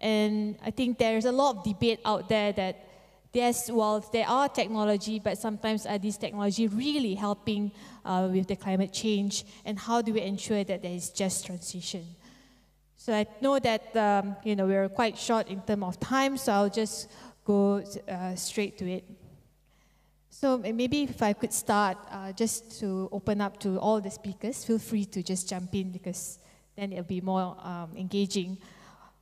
And I think there's a lot of debate out there that yes, well, there are technology, but sometimes are these technology really helping with the climate change, and how do we ensure that there is just transition? So I know that we're quite short in terms of time, so I'll just go straight to it. So maybe if I could start just to open up to all the speakers, feel free to just jump in because then it'll be more engaging.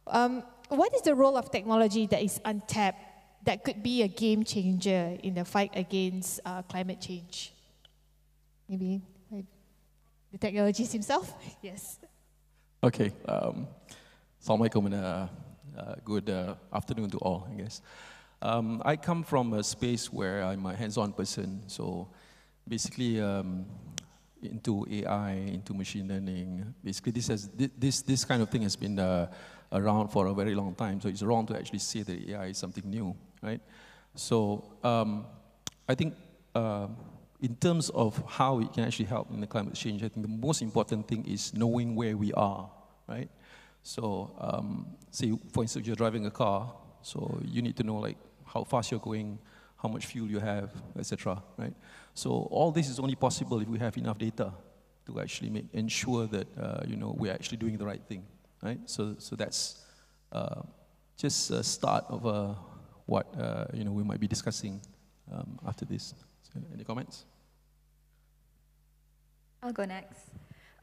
What is the role of technology that is untapped that could be a game changer in the fight against climate change? Maybe the technologist himself? Yes. Okay. Assalamualaikum and good afternoon to all, I guess. I come from a space where I'm a hands-on person, so basically into AI, into machine learning. Basically, this kind of thing has been around for a very long time, so it's wrong to actually say that AI is something new, right? So I think in terms of how it can actually help in the climate change, I think the most important thing is knowing where we are, right? So say, for instance, you're driving a car, so you need to know like how fast you're going, how much fuel you have, etc., right? So all this is only possible if we have enough data to actually ensure that we're actually doing the right thing, right? So that's just a start of what we might be discussing after this. So any comments? I'll go next.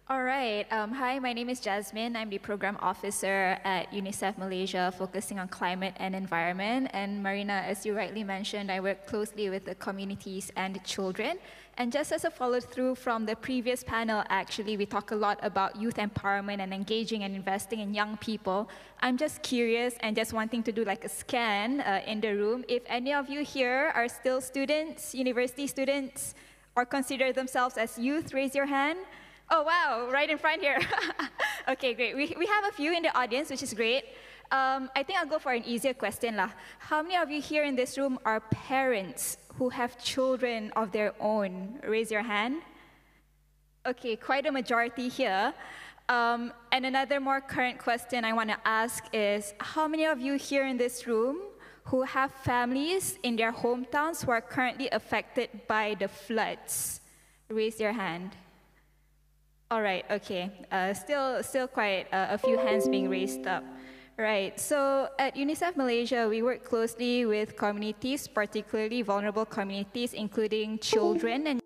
All right. Hi, my name is Jasmin. I'm the program officer at UNICEF Malaysia, focusing on climate and environment. And Marina, as you rightly mentioned, I work closely with the communities and the children. And just as a follow-through from the previous panel, actually, we talk a lot about youth empowerment and engaging and investing in young people. I'm just curious and just wanting to do like a scan in the room. If any of you here are still students, university students, or consider themselves as youth, raise your hand. Oh, wow, right in front here. Okay, great. We have a few in the audience, which is great. I think I'll go for an easier question lah. How many of you here in this room are parents who have children of their own? Raise your hand. Okay, quite a majority here. And another more current question I want to ask is, how many of you here in this room who have families in their hometowns who are currently affected by the floods? Raise your hand. All right, okay. Still quite a few hands being raised up. Right, so at UNICEF Malaysia, we work closely with communities, particularly vulnerable communities, including children and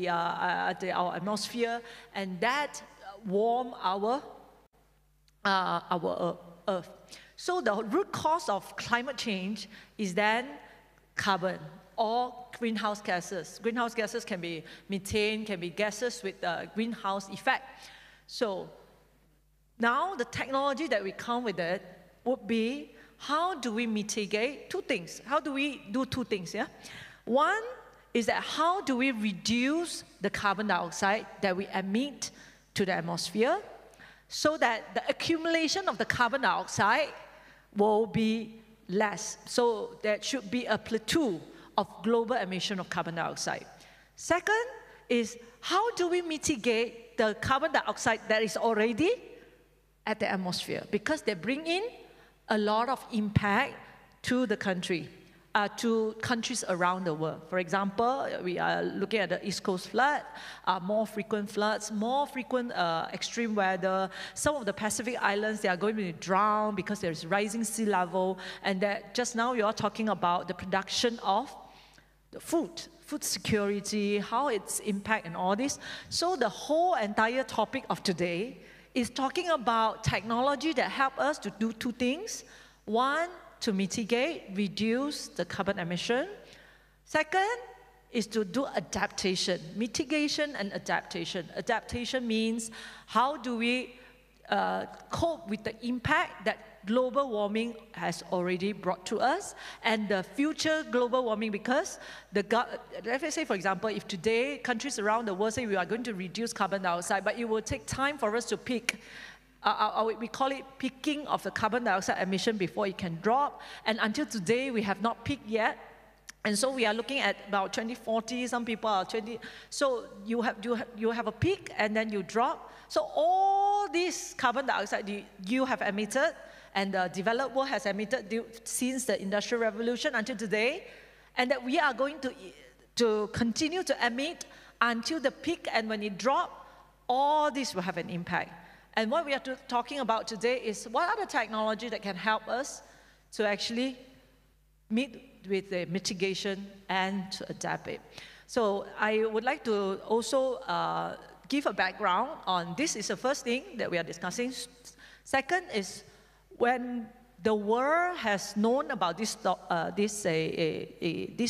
our atmosphere, and that warm our Earth. So the root cause of climate change is then carbon or greenhouse gases. Greenhouse gases can be methane, can be gases with greenhouse effect. So now the technology that we come with it would be, how do we mitigate two things? How do we do two things? Yeah? One is that how do we reduce the carbon dioxide that we emit to the atmosphere so that the accumulation of the carbon dioxide will be less. So there should be a plateau of global emission of carbon dioxide. Second is, how do we mitigate the carbon dioxide that is already at the atmosphere? Because they bring in a lot of impact to the country, to countries around the world. For example, we are looking at the East Coast flood, more frequent floods, more frequent extreme weather. Some of the Pacific islands, they are going to drown because there's rising sea level. And that just now you are talking about the production of the food security, how its impact and all this. So the whole entire topic of today is talking about technology that help us to do two things. One, to mitigate, reduce the carbon emission. Second is to do adaptation, mitigation and adaptation. Adaptation means how do we cope with the impact that global warming has already brought to us and the future global warming, because let's say, for example, if today countries around the world say we are going to reduce carbon dioxide, but it will take time for us to peak. We call it peaking of the carbon dioxide emission before it can drop. And until today, we have not peaked yet. And so we are looking at about 2040, some people are 20. So you have a peak and then you drop. So all this carbon dioxide you have emitted and the developed world has emitted since the Industrial Revolution until today, and that we are going to continue to emit until the peak, and when it drops, all this will have an impact. And what we are talking about today is what are the technology that can help us to actually meet with the mitigation and to adapt it. So I would like to also give a background on this is the first thing that we are discussing. Second is when the world has known about this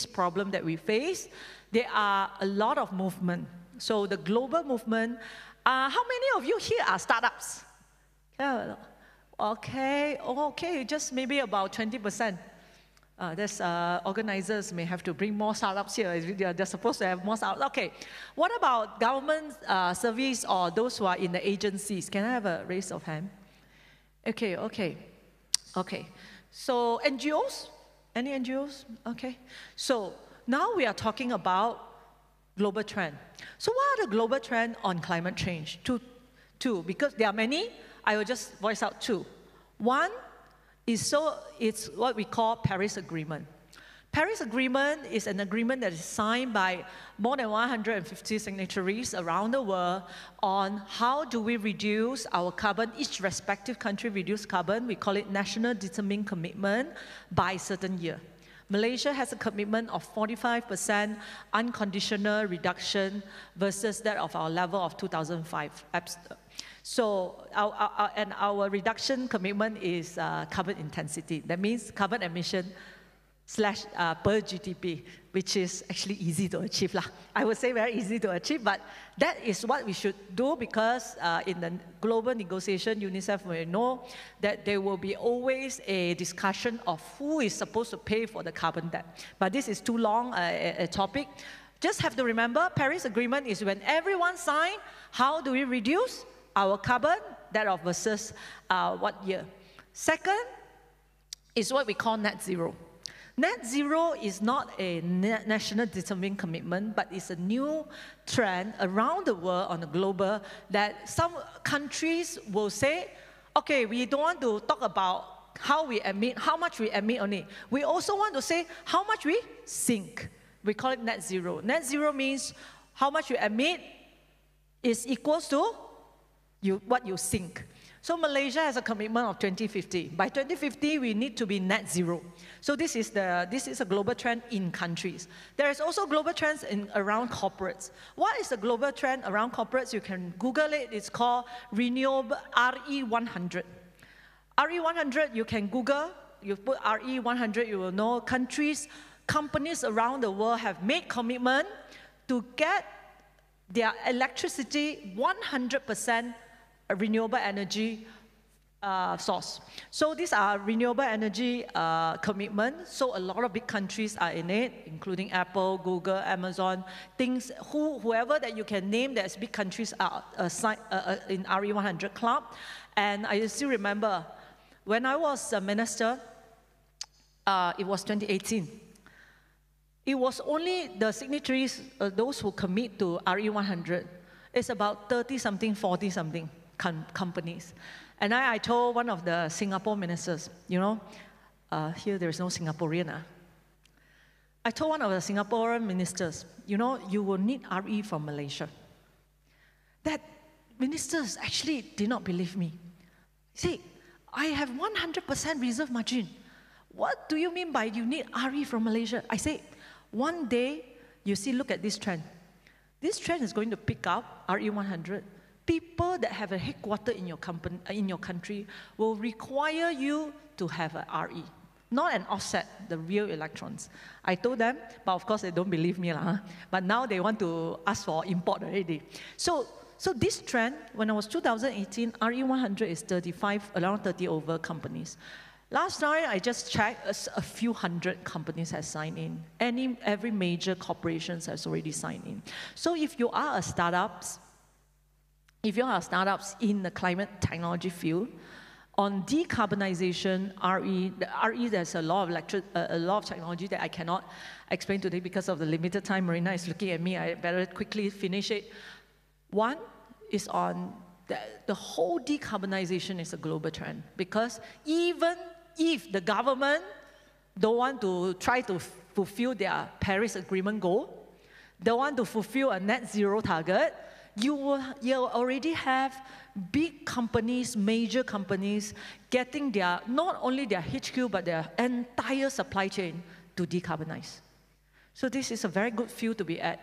problem that we face, there are a lot of movement. So the global movement, how many of you here are startups? Okay, just maybe about 20%. Organizers may have to bring more startups here. They're supposed to have more startups. Okay, what about government service or those who are in the agencies? Can I have a raise of hand? Okay. So NGOs? Any NGOs? Okay. So now we are talking about global trend. So what are the global trend on climate change? Two, because there are many, I will just voice out two. One is it's what we call Paris Agreement. Paris Agreement is an agreement that is signed by more than 150 signatories around the world on how do we reduce our carbon, each respective country reduce carbon. We call it national determined commitment by a certain year. Malaysia has a commitment of 45% unconditional reduction versus that of our level of 2005. So our reduction commitment is carbon intensity. That means carbon emission per GDP, which is actually easy to achieve. I would say very easy to achieve, but that is what we should do because in the global negotiation, UNICEF will know that there will be always a discussion of who is supposed to pay for the carbon debt. But this is too long a topic. Just have to remember, Paris Agreement is when everyone sign, how do we reduce our carbon, that of versus what year. Second is what we call net zero. Net zero is not a national determined commitment, but it's a new trend around the world on the global that some countries will say, okay, we don't want to talk about how we emit, how much we emit only. We also want to say how much we sink. We call it net zero. Net zero means how much you emit is equals to what you sink. So Malaysia has a commitment of 2050. By 2050, we need to be net zero. So this is a global trend in countries. There is also global trends around corporates. What is the global trend around corporates? You can Google it. It's called Renewable RE100. RE100, you can Google. You put RE100, you will know companies around the world have made commitment to get their electricity 100% renewable energy source. So these are renewable energy commitments. So a lot of big countries are in it, including Apple, Google, Amazon, whoever that you can name that's big countries are in RE100 club. And I still remember when I was a minister, it was 2018. It was only the signatories, those who commit to RE100, it's about 30-something, 40-something companies. And I told one of the Singapore ministers, you know, here there is no Singaporean. I told one of the Singaporean ministers, you know, you will need RE from Malaysia. That ministers actually did not believe me. See, I have 100% reserve margin. What do you mean by you need RE from Malaysia? I say, one day, you see, look at this trend. This trend is going to pick up RE100. People that have a headquarter in your company, in your country, will require you to have an RE, not an offset, the real electrons. I told them, but of course they don't believe me, but now they want to ask for import already. So this trend, when I was 2018, RE100 is 35, around 30 over companies. Last night, I just checked, a few hundred companies have signed in. Every major corporations has already signed in. So if you are a startups in the climate technology field, on decarbonization, RE, there's a lot of technology that I cannot explain today because of the limited time. Marina is looking at me, I better quickly finish it. One is on the whole decarbonization is a global trend, because even if the government don't want to try to fulfill their Paris Agreement goal, don't want to fulfill a net zero target, you already have big companies, major companies, getting not only their HQ, but their entire supply chain to decarbonize. So this is a very good field to be at.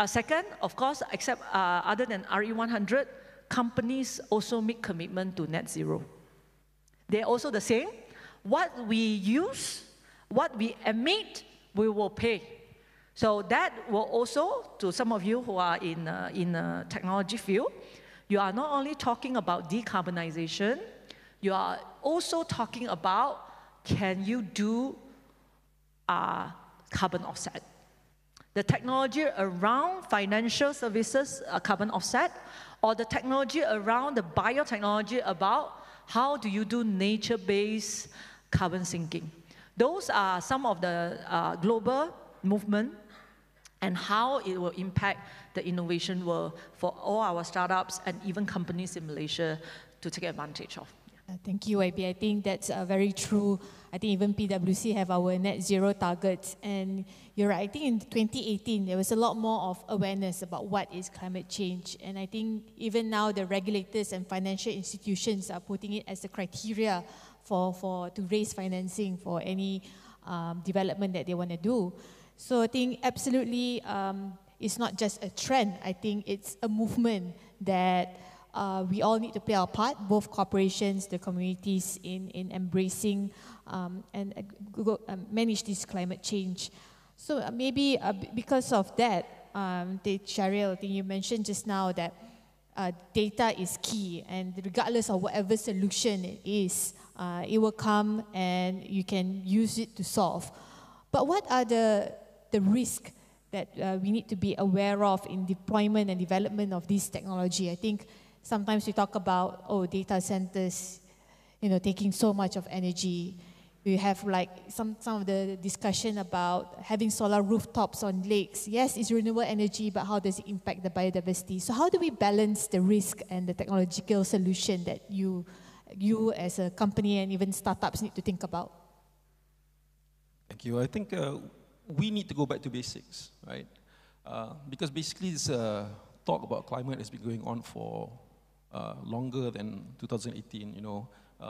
Second, of course, except other than RE100, companies also make commitment to net zero. They're also the same. What we use, what we emit, we will pay. So that will also, to some of you who are in the technology field, you are not only talking about decarbonization, you are also talking about, can you do carbon offset? The technology around financial services, carbon offset, or the technology around the biotechnology about how do you do nature-based carbon sinking. Those are some of the global movement and how it will impact the innovation world for all our startups and even companies in Malaysia to take advantage of. Thank you, YB. I think that's very true. I think even PwC have our net zero targets. And you're right, I think in 2018, there was a lot more of awareness about what is climate change. And I think even now, the regulators and financial institutions are putting it as a criteria to raise financing for any development that they want to do. So I think absolutely, it's not just a trend. I think it's a movement that we all need to play our part, both corporations, the communities, in embracing and manage this climate change. So maybe because of that, Shahril, I think you mentioned just now that data is key, and regardless of whatever solution it is, it will come and you can use it to solve. But what are the risks that we need to be aware of in deployment and development of this technology? I think sometimes we talk about, data centers, taking so much of energy. We have like some of the discussion about having solar rooftops on lakes. Yes, it's renewable energy, but how does it impact the biodiversity? So how do we balance the risk and the technological solution that you as a company and even startups need to think about? Thank you. I think we need to go back to basics, right? Because basically this talk about climate has been going on for longer than 2018. You know,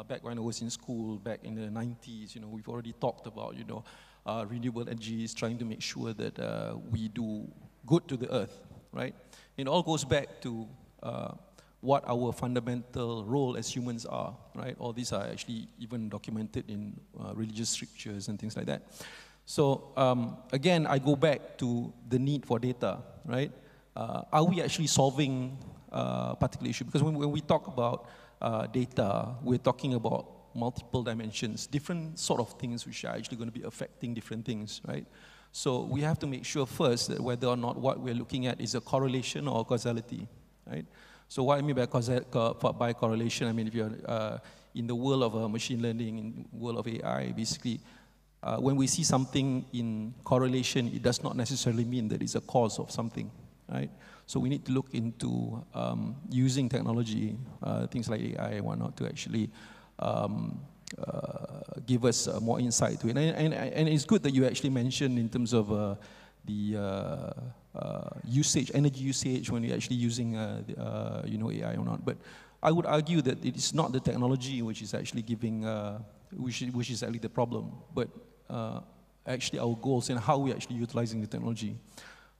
back when I was in school, back in the 90s, you know, we've already talked about, you know, renewable energies, trying to make sure that we do good to the earth, right? It all goes back to what our fundamental role as humans are, right? All these are actually even documented in religious scriptures and things like that. So again, I go back to the need for data, right? Are we actually solving a particular issue? Because when we talk about data, we're talking about multiple dimensions, different sort of things which are actually going to be affecting different things, right? So we have to make sure first that whether or not what we're looking at is a correlation or a causality, right? So what I mean by correlation, I mean if you're in the world of machine learning, in the world of AI, basically, when we see something in correlation, it does not necessarily mean that it's a cause of something, right? So we need to look into using technology, things like AI and whatnot, to actually give us more insight to it. And it's good that you actually mentioned in terms of the usage, energy usage, when you're actually using you know, AI or not. But I would argue that it is not the technology which is actually giving, which is actually the problem, but actually our goals and how we're actually utilizing the technology.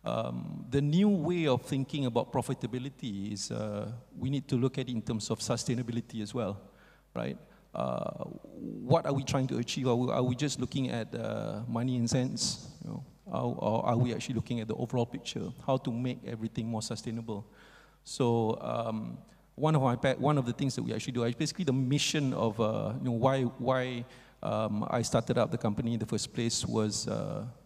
The new way of thinking about profitability is we need to look at it in terms of sustainability as well, right? What are we trying to achieve? Are we just looking at money and cents, you know? Or are we actually looking at the overall picture? How to make everything more sustainable? So one of the things that we actually do, basically the mission of you know, why I started up the company in the first place was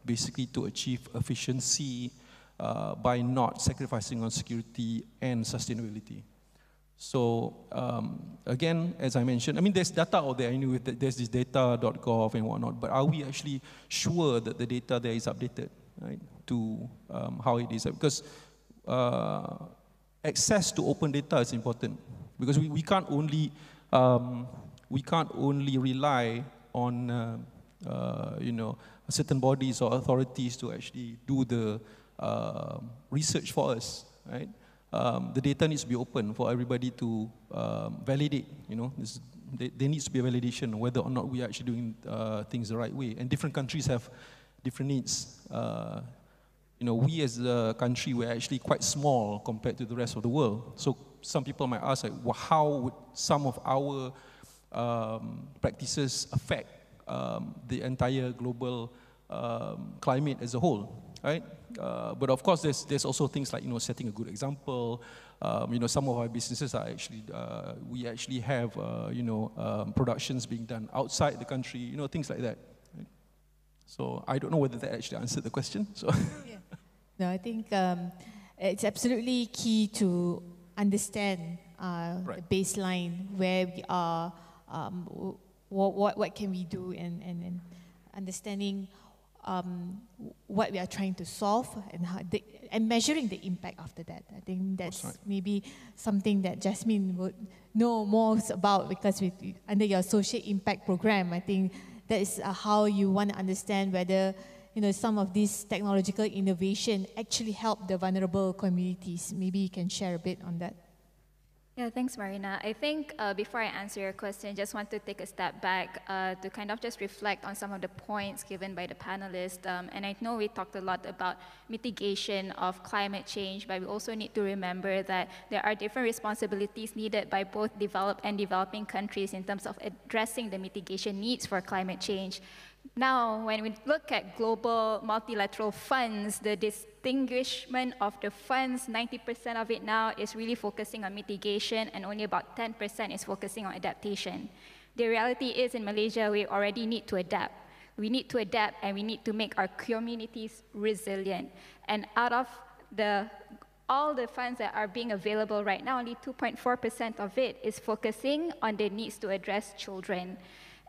basically to achieve efficiency by not sacrificing on security and sustainability. So again, as I mentioned, I mean, there's data out there. Anyway, there's this data.gov and whatnot, but are we actually sure that the data there is updated, right, to how it is? Because access to open data is important, because we can't only rely on you know, certain bodies or authorities to actually do the research for us, right? The data needs to be open for everybody to validate, you know. There needs to be a validation whether or not we are actually doing things the right way. And different countries have different needs. You know, we as a country, we're actually quite small compared to the rest of the world. So some people might ask, like, well, how would some of our practices affect the entire global climate as a whole, right? But of course, there's also things like, you know, setting a good example. You know, some of our businesses are actually, we actually have, you know, productions being done outside the country, you know, things like that. Right? So I don't know whether that actually answered the question. So. Yeah. No, I think it's absolutely key to understand the baseline, where we are, what can we do, and understanding what we are trying to solve, and and measuring the impact after that. I think that's maybe something that Jasmin would know more about, because under your social impact program, I think that is how you want to understand whether, you know, some of these technological innovation actually help the vulnerable communities. Maybe you can share a bit on that. Yeah, thanks, Marina. I think before I answer your question, just want to take a step back to kind of just reflect on some of the points given by the panelists. And I know we talked a lot about mitigation of climate change, but we also need to remember that there are different responsibilities needed by both developed and developing countries in terms of addressing the mitigation needs for climate change. Now, when we look at global multilateral funds, the distinguishment of the funds, 90% of it now is really focusing on mitigation, and only about 10% is focusing on adaptation. The reality is, in Malaysia, we already need to adapt. We need to adapt, and we need to make our communities resilient. And out of all the funds that are being available right now, only 2.4% of it is focusing on the needs to address children.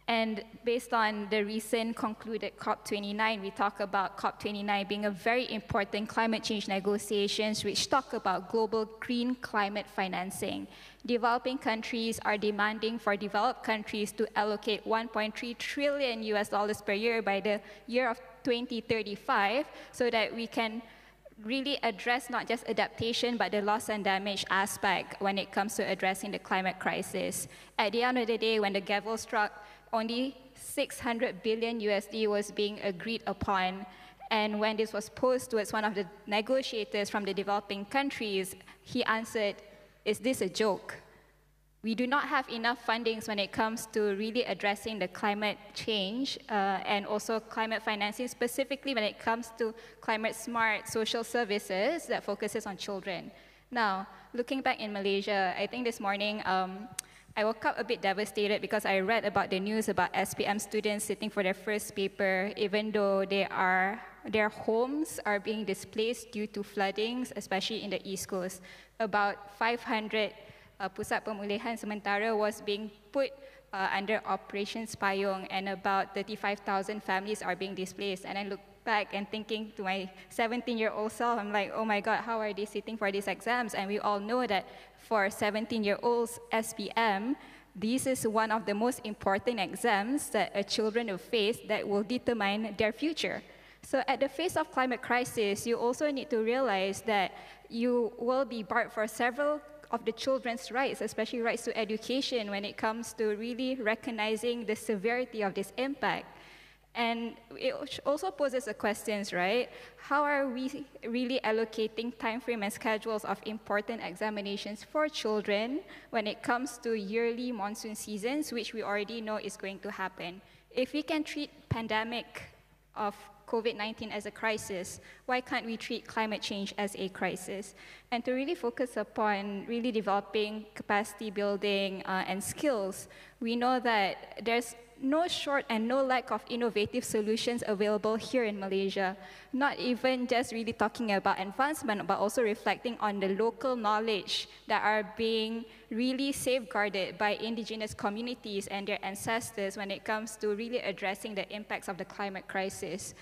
And based on the recent concluded COP29, we talk about COP29 being a very important climate change negotiations, which talk about global green climate financing. Developing countries are demanding for developed countries to allocate $1.3 trillion per year by the year of 2035, so that we can really address not just adaptation, but the loss and damage aspect when it comes to addressing the climate crisis. At the end of the day, when the gavel struck, only 600 billion USD was being agreed upon. And when this was posed towards one of the negotiators from the developing countries, he answered, "Is this a joke?" We do not have enough fundings when it comes to really addressing the climate change and also climate financing, specifically when it comes to climate smart social services that focuses on children. Now, looking back in Malaysia, I think this morning I woke up a bit devastated because I read about the news about SPM students sitting for their first paper, even though their homes are being displaced due to floodings, especially in the East Coast. About 500 Pusat Pemulihan Sementara was being put under Operation Payung, and about 35,000 families are being displaced. And I look back and thinking to my 17-year-old self, I'm like, oh my God, how are they sitting for these exams? And we all know that for 17-year-olds SPM, this is one of the most important exams that children will face that will determine their future. So at the face of climate crisis, you also need to realize that you will be barred for several of the children's rights, especially rights to education, when it comes to really recognizing the severity of this impact. And it also poses a question, right? How are we really allocating time frame and schedules of important examinations for children when it comes to yearly monsoon seasons, which we already know is going to happen? If we can treat pandemic of COVID-19 as a crisis, why can't we treat climate change as a crisis? And to really focus upon really developing capacity building and skills, we know that there's no short and no lack of innovative solutions available here in Malaysia, not even just really talking about advancement, but also reflecting on the local knowledge that are being really safeguarded by indigenous communities and their ancestors when it comes to really addressing the impacts of the climate crisis.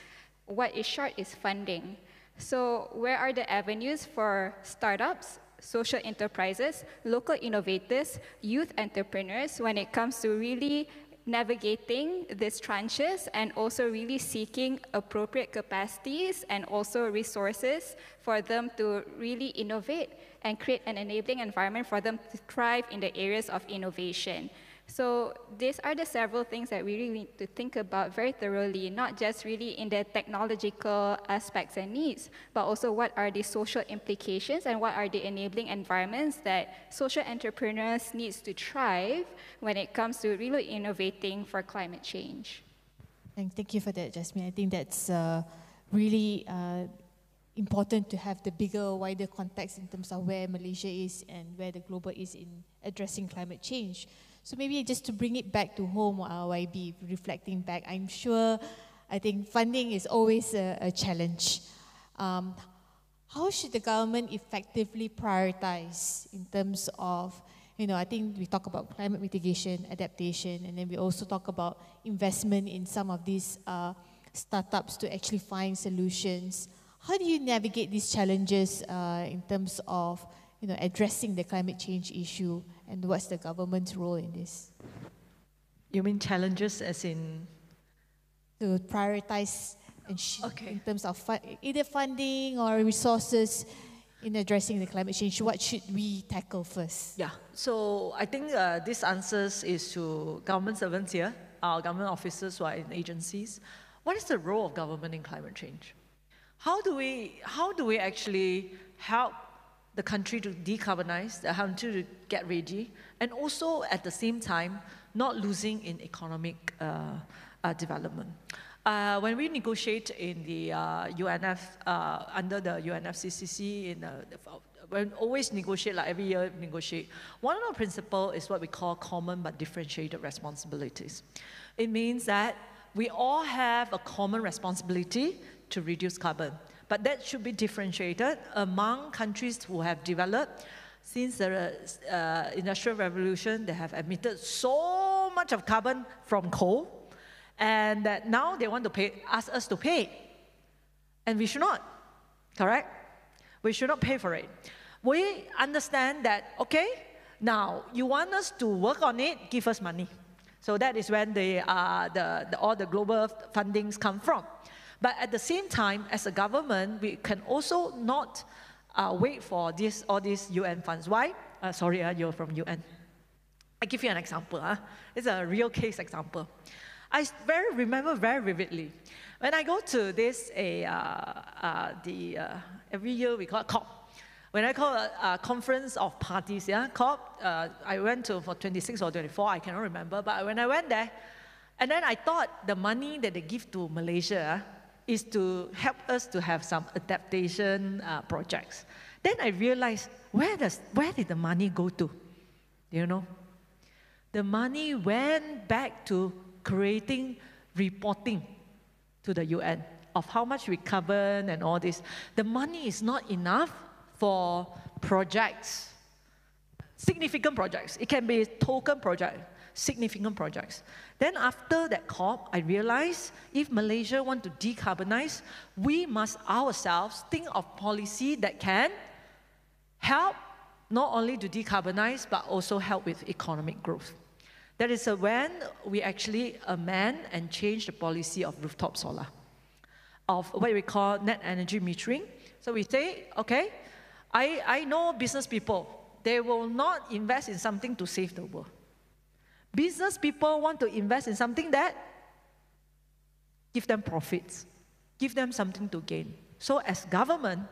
What is short is funding. So where are the avenues for startups, social enterprises, local innovators, youth entrepreneurs when it comes to really navigating these tranches and also really seeking appropriate capacities and also resources for them to really innovate and create an enabling environment for them to thrive in the areas of innovation? So these are the several things that we really need to think about very thoroughly, not just really in the technological aspects and needs, but also what are the social implications and what are the enabling environments that social entrepreneurs need to thrive when it comes to really innovating for climate change. Thank you for that, Jasmin. I think that's really important to have the bigger, wider context in terms of where Malaysia is and where the global is in addressing climate change. So maybe just to bring it back to home, YB, reflecting back, I'm sure, I think funding is always a challenge. How should the government effectively prioritize in terms of, I think we talk about climate mitigation, adaptation, and then we also talk about investment in some of these startups to actually find solutions. How do you navigate these challenges in terms of addressing the climate change issue, and what's the government's role in this? You mean challenges as in? To prioritize in terms of either funding or resources in addressing the climate change. What should we tackle first? Yeah, so I think this answers is to government servants here, our government officers who are in agencies. What is the role of government in climate change? How do we actually help the country to decarbonize, the country to get ready, and also at the same time not losing in economic development? When we negotiate in the UNF, under the UNFCCC, we always negotiate, like every year negotiate. One of the principles is what we call common but differentiated responsibilities. It means that we all have a common responsibility to reduce carbon, but that should be differentiated among countries who have developed. Since the Industrial Revolution, they have emitted so much of carbon from coal, and that now they want to ask us to pay. And we should not, correct? We should not pay for it. We understand that, okay, now you want us to work on it, give us money. So that is when all the global fundings come from. But at the same time, as a government, we can also not wait for all these UN funds. Why? Sorry, you're from UN. I give you an example. It's a real case example. I remember very vividly. When I go to this, every year we call it COP. When I call a conference of parties, COP, I went to for 26 or 24, I cannot remember. But when I went there, and then I thought the money that they give to Malaysia is to help us to have some adaptation projects. Then I realized, where did the money go to? You know? The money went back to creating reporting to the UN of how much we carbon and all this. The money is not enough for projects, significant projects. It can be a token project, significant projects. Then after that COP, I realized if Malaysia want to decarbonize, we must ourselves think of policy that can help not only to decarbonize, but also help with economic growth. That is when we actually amend and change the policy of rooftop solar, of what we call net energy metering. So we say, okay, I know business people, they will not invest in something to save the world. Business people want to invest in something that give them profits, give them something to gain. So as government,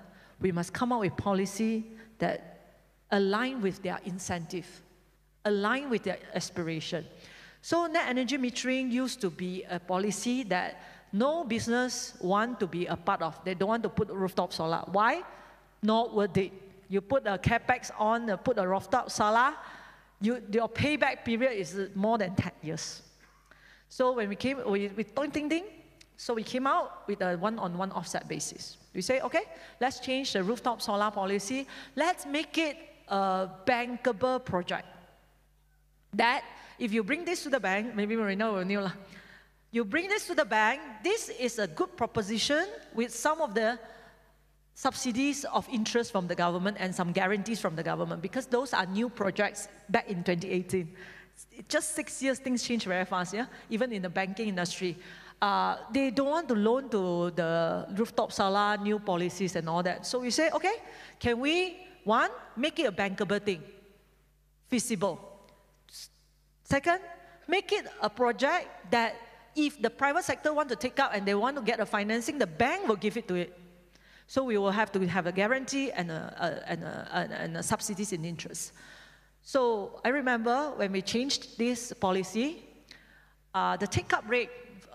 we must come up with policy that align with their incentive, align with their aspiration. So net energy metering used to be a policy that no business want to be a part of. They don't want to put rooftop solar. Why? Not worth it. You put a capex on, put a rooftop solar, your payback period is more than 10 years. So when we came with ding, so we came out with a one-on-one offset basis. We say, okay, let's change the rooftop solar policy. Let's make it a bankable project. That if you bring this to the bank, maybe Marina will know, you bring this to the bank, this is a good proposition with some of the subsidies of interest from the government and some guarantees from the government, because those are new projects back in 2018. Just 6 years, things change very fast, even in the banking industry. They don't want to loan to the rooftop solar, new policies and all that. So we say, okay, can we, one, make it a bankable thing, feasible. Second, make it a project that if the private sector want to take up and they want to get a financing, the bank will give it to it. So we will have to have a guarantee and a subsidies in interest. So I remember when we changed this policy, the take-up rate,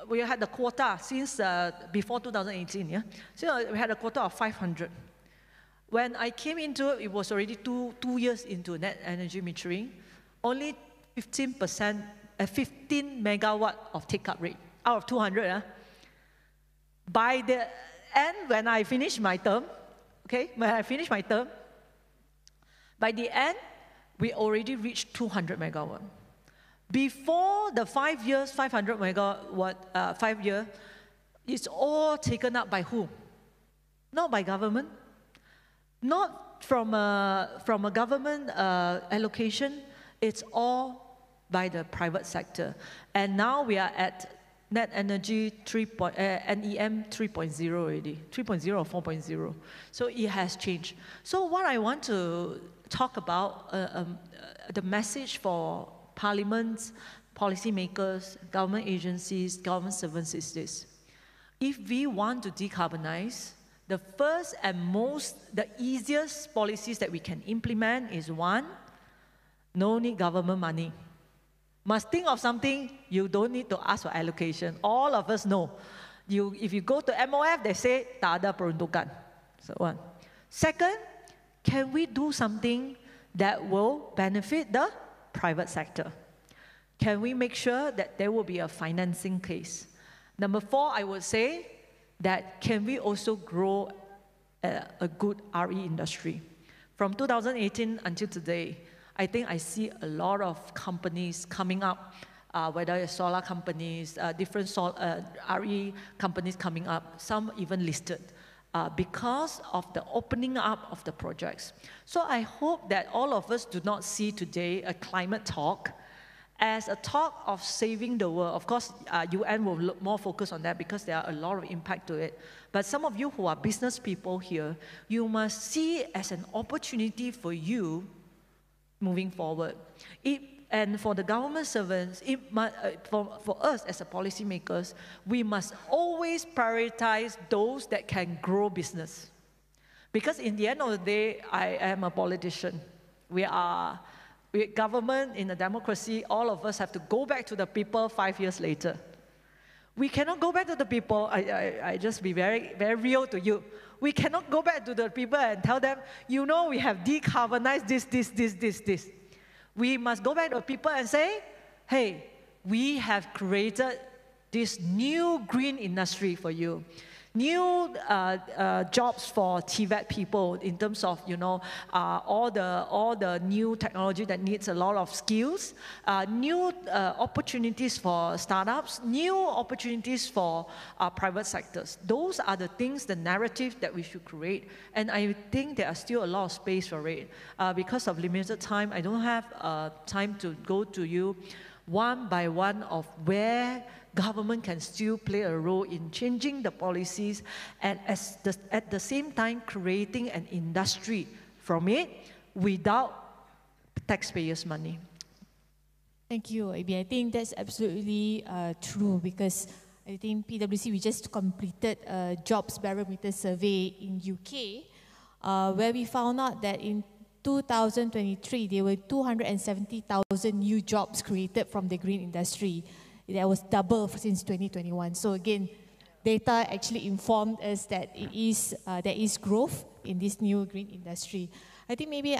we had the quota since before 2018, So we had a quota of 500. When I came into it, it was already two years into net energy metering, only 15%, 15 megawatt of take-up rate out of 200. By the end, when I finished my term, by the end, we already reached 200 megawatt. Before the 5 years, 500 megawatt, 5 year, it's all taken up by whom? Not by government, not from a government allocation. It's all by the private sector. And now we are at net energy NEM 3.0 already, 3.0 or 4.0. So it has changed. So what I want to talk about, the message for parliaments, policymakers, government agencies, government servants is this. If we want to decarbonize, the first and the easiest policies that we can implement is one, no need government money. Must think of something, you don't need to ask for allocation. All of us know. If you go to MOF, they say, tak ada peruntukan. So one. Second, can we do something that will benefit the private sector? Can we make sure that there will be a financing case? Number 4, I would say that can we also grow a good RE industry? From 2018 until today, I think I see a lot of companies coming up, whether it's solar companies, different RE companies coming up, some even listed, because of the opening up of the projects. So I hope that all of us do not see today a climate talk As a talk of saving the world, of course, UN will look more focus on that because there are a lot of impact to it. But some of you who are business people here, you must see it as an opportunity for you moving forward. And for the government servants, for us as a policymakers, we must always prioritize those that can grow business. Because in the end of the day, I am a politician. We government in a democracy, all of us have to go back to the people 5 years later. We cannot go back to the people, I just be very, very real to you. We cannot go back to the people and tell them, you know, we have decarbonized this. We must go back to the people and say, hey, we have created this new green industry for you. New jobs for TVET people in terms of, you know, all the new technology that needs a lot of skills, new opportunities for startups, new opportunities for private sectors. Those are the things, the narrative that we should create. And I think there are still a lot of space for it. Because of limited time, I don't have time to go to you one by one of where government can still play a role in changing the policies and at the same time creating an industry from it without taxpayers' money. Thank you, AB. I think that's absolutely true because I think PwC, we just completed a jobs barometer survey in UK where we found out that in 2023, there were 270,000 new jobs created from the green industry. That was double since 2021. So again, data actually informed us that there is growth in this new green industry. I think maybe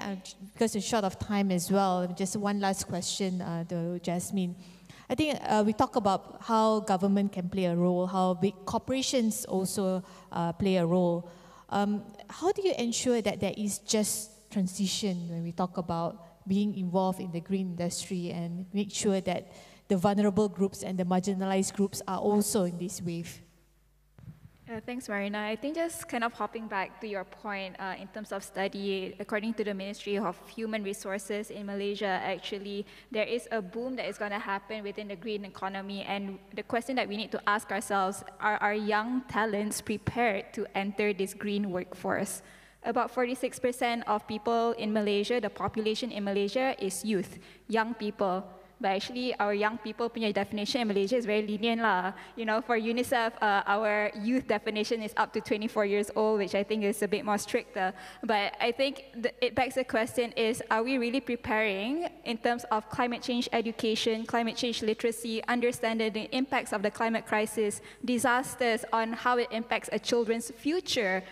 because it's short of time as well, just one last question to Jasmin. I think we talk about how government can play a role, how big corporations also play a role. How do you ensure that there is just transition when we talk about being involved in the green industry and make sure that the vulnerable groups and the marginalized groups are also in this wave? Thanks, Marina. I think just kind of hopping back to your point in terms of study, according to the Ministry of Human Resources in Malaysia, actually, there is a boom that is going to happen within the green economy. And the question that we need to ask ourselves, are our young talents prepared to enter this green workforce? About 46% of people in Malaysia, the population in Malaysia is youth, young people. But actually, our young people punya definition in Malaysia is very lenient lah. You know, for UNICEF, our youth definition is up to 24 years old, which I think is a bit more stricter. But I think it begs the question is, are we really preparing in terms of climate change education, climate change literacy, understanding the impacts of the climate crisis, disasters, on how it impacts a children's future?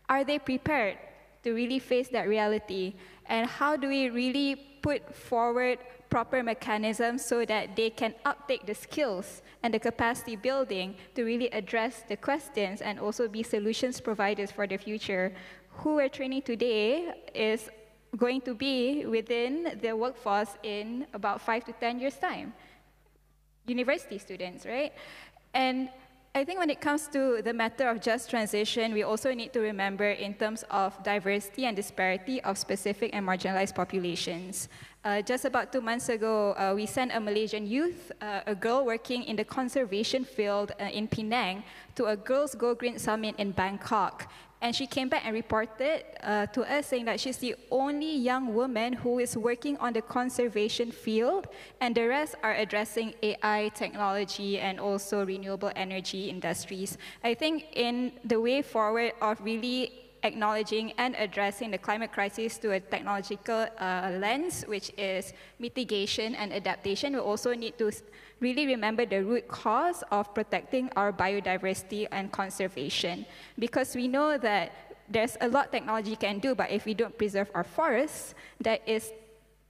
Are they prepared to really face that reality? And how do we really put forward proper mechanisms so that they can uptake the skills and the capacity building to really address the questions and also be solutions providers for the future? Who we're training today is going to be within the workforce in about 5 to 10 years' time. University students, right? And I think when it comes to the matter of just transition, we also need to remember in terms of diversity and disparity of specific and marginalized populations. Just about 2 months ago, we sent a Malaysian youth, a girl working in the conservation field in Penang, to a Girls Go Green Summit in Bangkok. And she came back and reported to us saying that she's the only young woman who is working on the conservation field, and the rest are addressing AI technology and also renewable energy industries. I think in the way forward of really acknowledging and addressing the climate crisis to a technological lens, which is mitigation and adaptation, we also need to really remember the root cause of protecting our biodiversity and conservation. Because we know that there's a lot technology can do, but if we don't preserve our forests, that is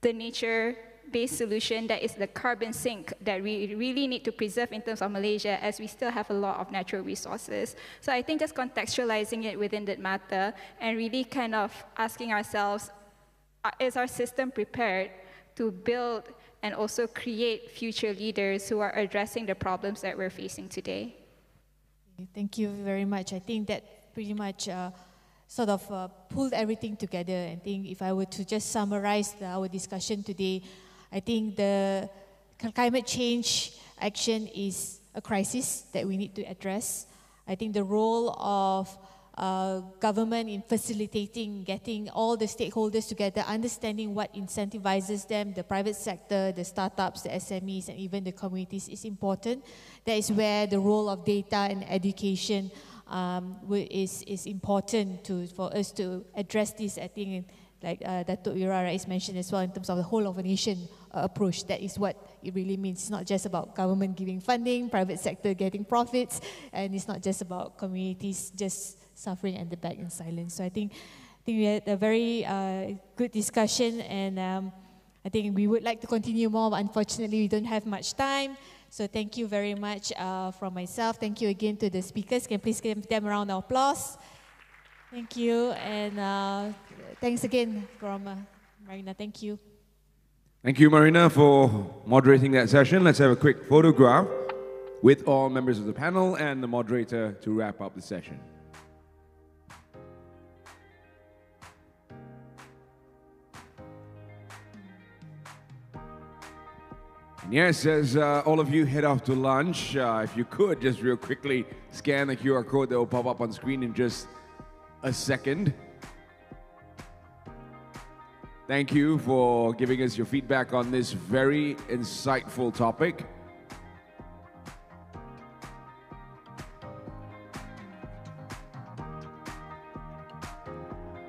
the nature-based solution, that is the carbon sink that we really need to preserve in terms of Malaysia, as we still have a lot of natural resources. So I think just contextualizing it within that matter and really kind of asking ourselves, is our system prepared to build and also create future leaders who are addressing the problems that we're facing today? Thank you very much. I think that pretty much sort of pulled everything together. I think if I were to just summarize our discussion today, I think the climate change action is a crisis that we need to address. I think the role of government in facilitating, getting all the stakeholders together, understanding what incentivizes them, the private sector, the startups, the SMEs, and even the communities is important. That is where the role of data and education is important for us to address this. I think, like Dato' Ira is mentioned as well, in terms of the whole of a nation approach. That is what it really means. It's not just about government giving funding, private sector getting profits, and it's not just about communities just suffering at the back in silence. So I think we had a very good discussion, and I think we would like to continue more, but unfortunately we don't have much time. So thank you very much from myself. Thank you again to the speakers. Can you please give them a round of applause? Thank you, and thanks again from Marina. Thank you. Thank you, Marina, for moderating that session. Let's have a quick photograph with all members of the panel and the moderator to wrap up the session. And yes, as all of you head off to lunch, if you could just real quickly scan the QR code that will pop up on screen in just a second. Thank you for giving us your feedback on this very insightful topic.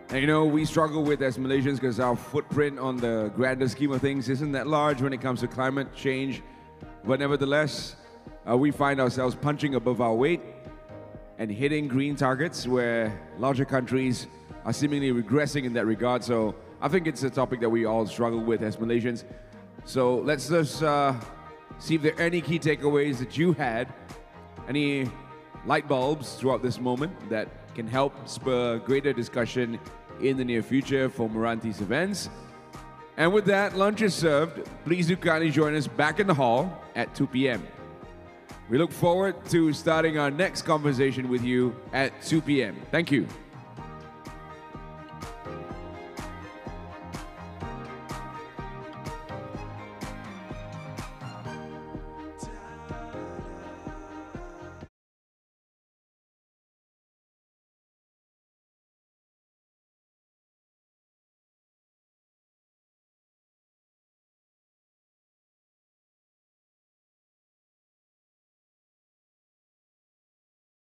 And you know, we struggle with as Malaysians because our footprint on the grander scheme of things isn't that large when it comes to climate change. But nevertheless, we find ourselves punching above our weight and hitting green targets where larger countries are seemingly regressing in that regard. So I think it's a topic that we all struggle with as Malaysians. So let's just see if there are any key takeaways that you had, any light bulbs throughout this moment that can help spur greater discussion in the near future for Meranti's events. And with that, lunch is served. Please do kindly join us back in the hall at 2 p.m. We look forward to starting our next conversation with you at 2 p.m. Thank you.